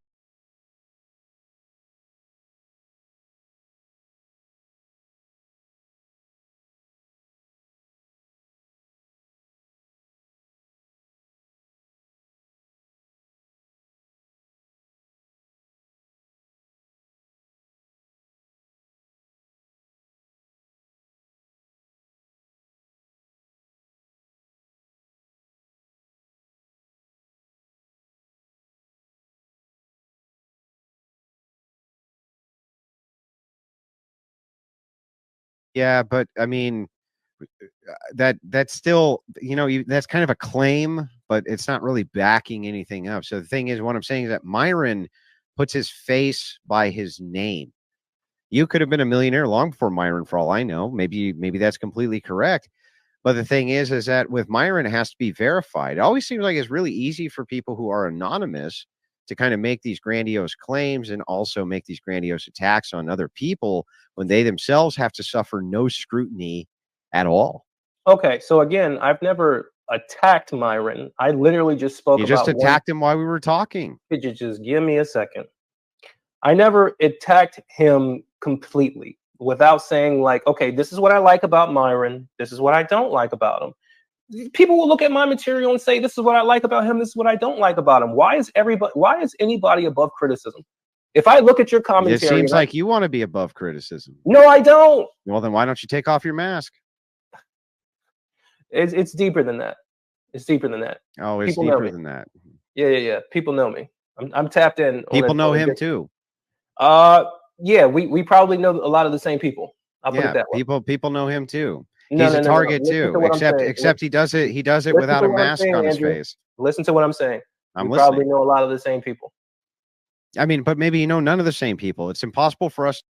Yeah, but I mean, that's still, you know, that's kind of a claim, but it's not really backing anything up. So the thing is, what I'm saying is that Myron puts his face by his name. You could have been a millionaire long before Myron, for all I know. Maybe that's completely correct. But the thing is that with Myron, it has to be verified. It always seems like it's really easy for people who are anonymous to kind of make these grandiose claims and also make these grandiose attacks on other people when they themselves have to suffer no scrutiny at all. Okay, so again, I've never attacked Myron. I literally just spoke about. You just attacked him while we were talking. Could you just give me a second? I never attacked him completely without saying, like, okay, this is what I like about Myron. This is what I don't like about him. People will look at my material and say, this is what I like about him. This is what I don't like about him. Why is anybody above criticism? If I look at your commentary, it seems like you want to be above criticism. No, I don't. Well, then why don't you take off your mask? It's deeper than that. It's deeper than that. Oh, it's deeper than that. Yeah. People know me. I'm tapped in. People know him too. Yeah, we probably know a lot of the same people. I'll put it that way. People know him too. He's a target too. Except he does it without a mask on his face. Listen to what I'm saying. I'm listening. Probably know a lot of the same people. I mean, but maybe you know none of the same people. It's impossible for us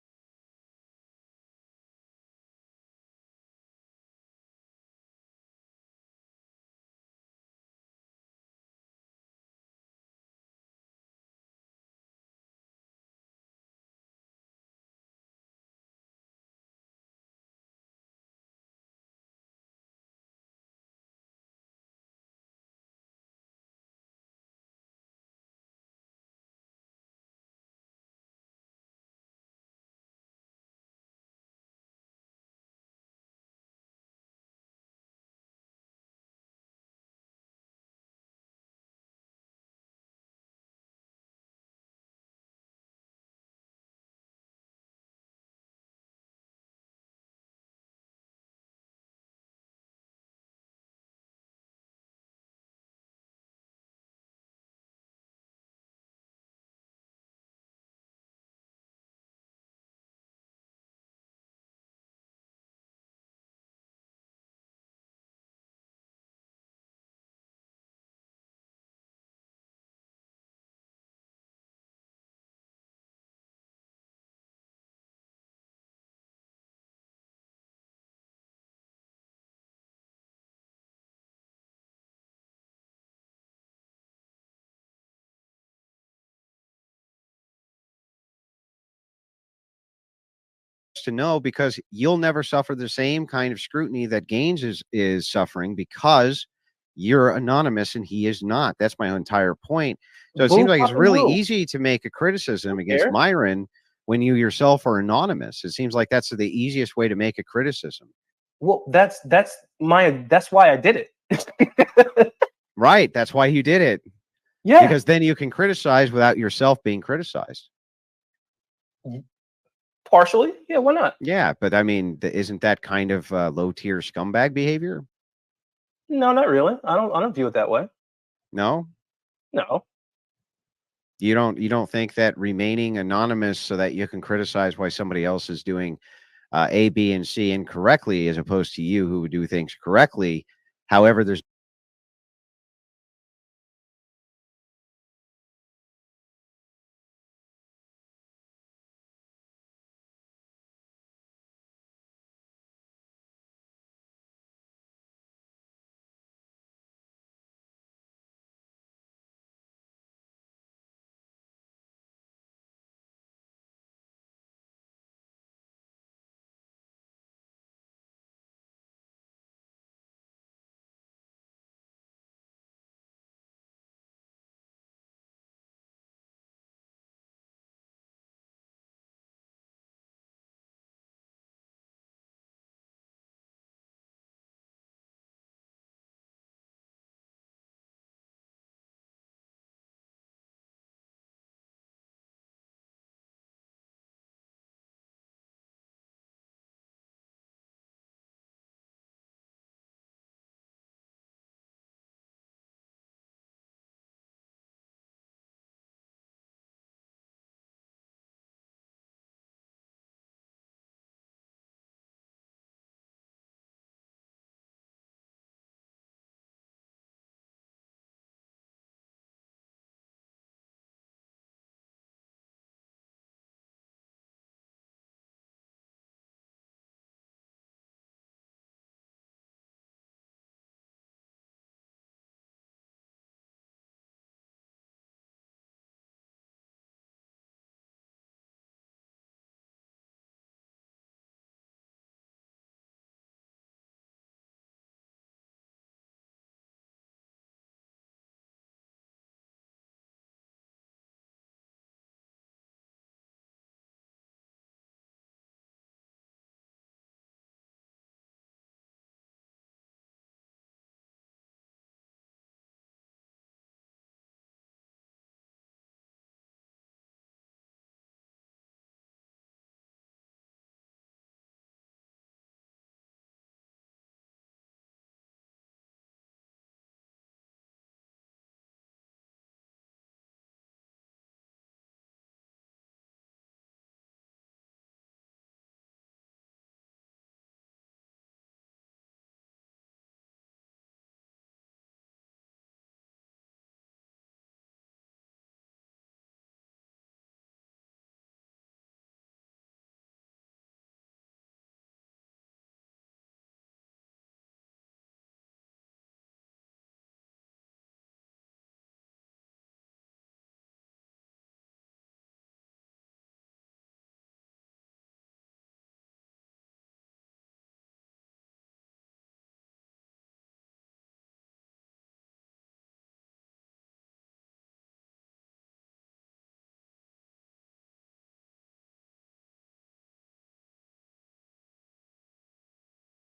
to know, because you'll never suffer the same kind of scrutiny that Gaines is suffering, because you're anonymous and he is not. That's my entire point. So it seems like it's really easy to make a criticism against Myron when you yourself are anonymous. It seems like that's the easiest way to make a criticism. Well, that's why I did it. Right. That's why you did it. Yeah. Because then you can criticize without yourself being criticized. Partially. Yeah, why not? Yeah, but I mean, isn't that kind of low-tier scumbag behavior? No, not really. I don't view it that way. No? No. You don't think that remaining anonymous so that you can criticize why somebody else is doing A, B, and C incorrectly, as opposed to you who would do things correctly, however there's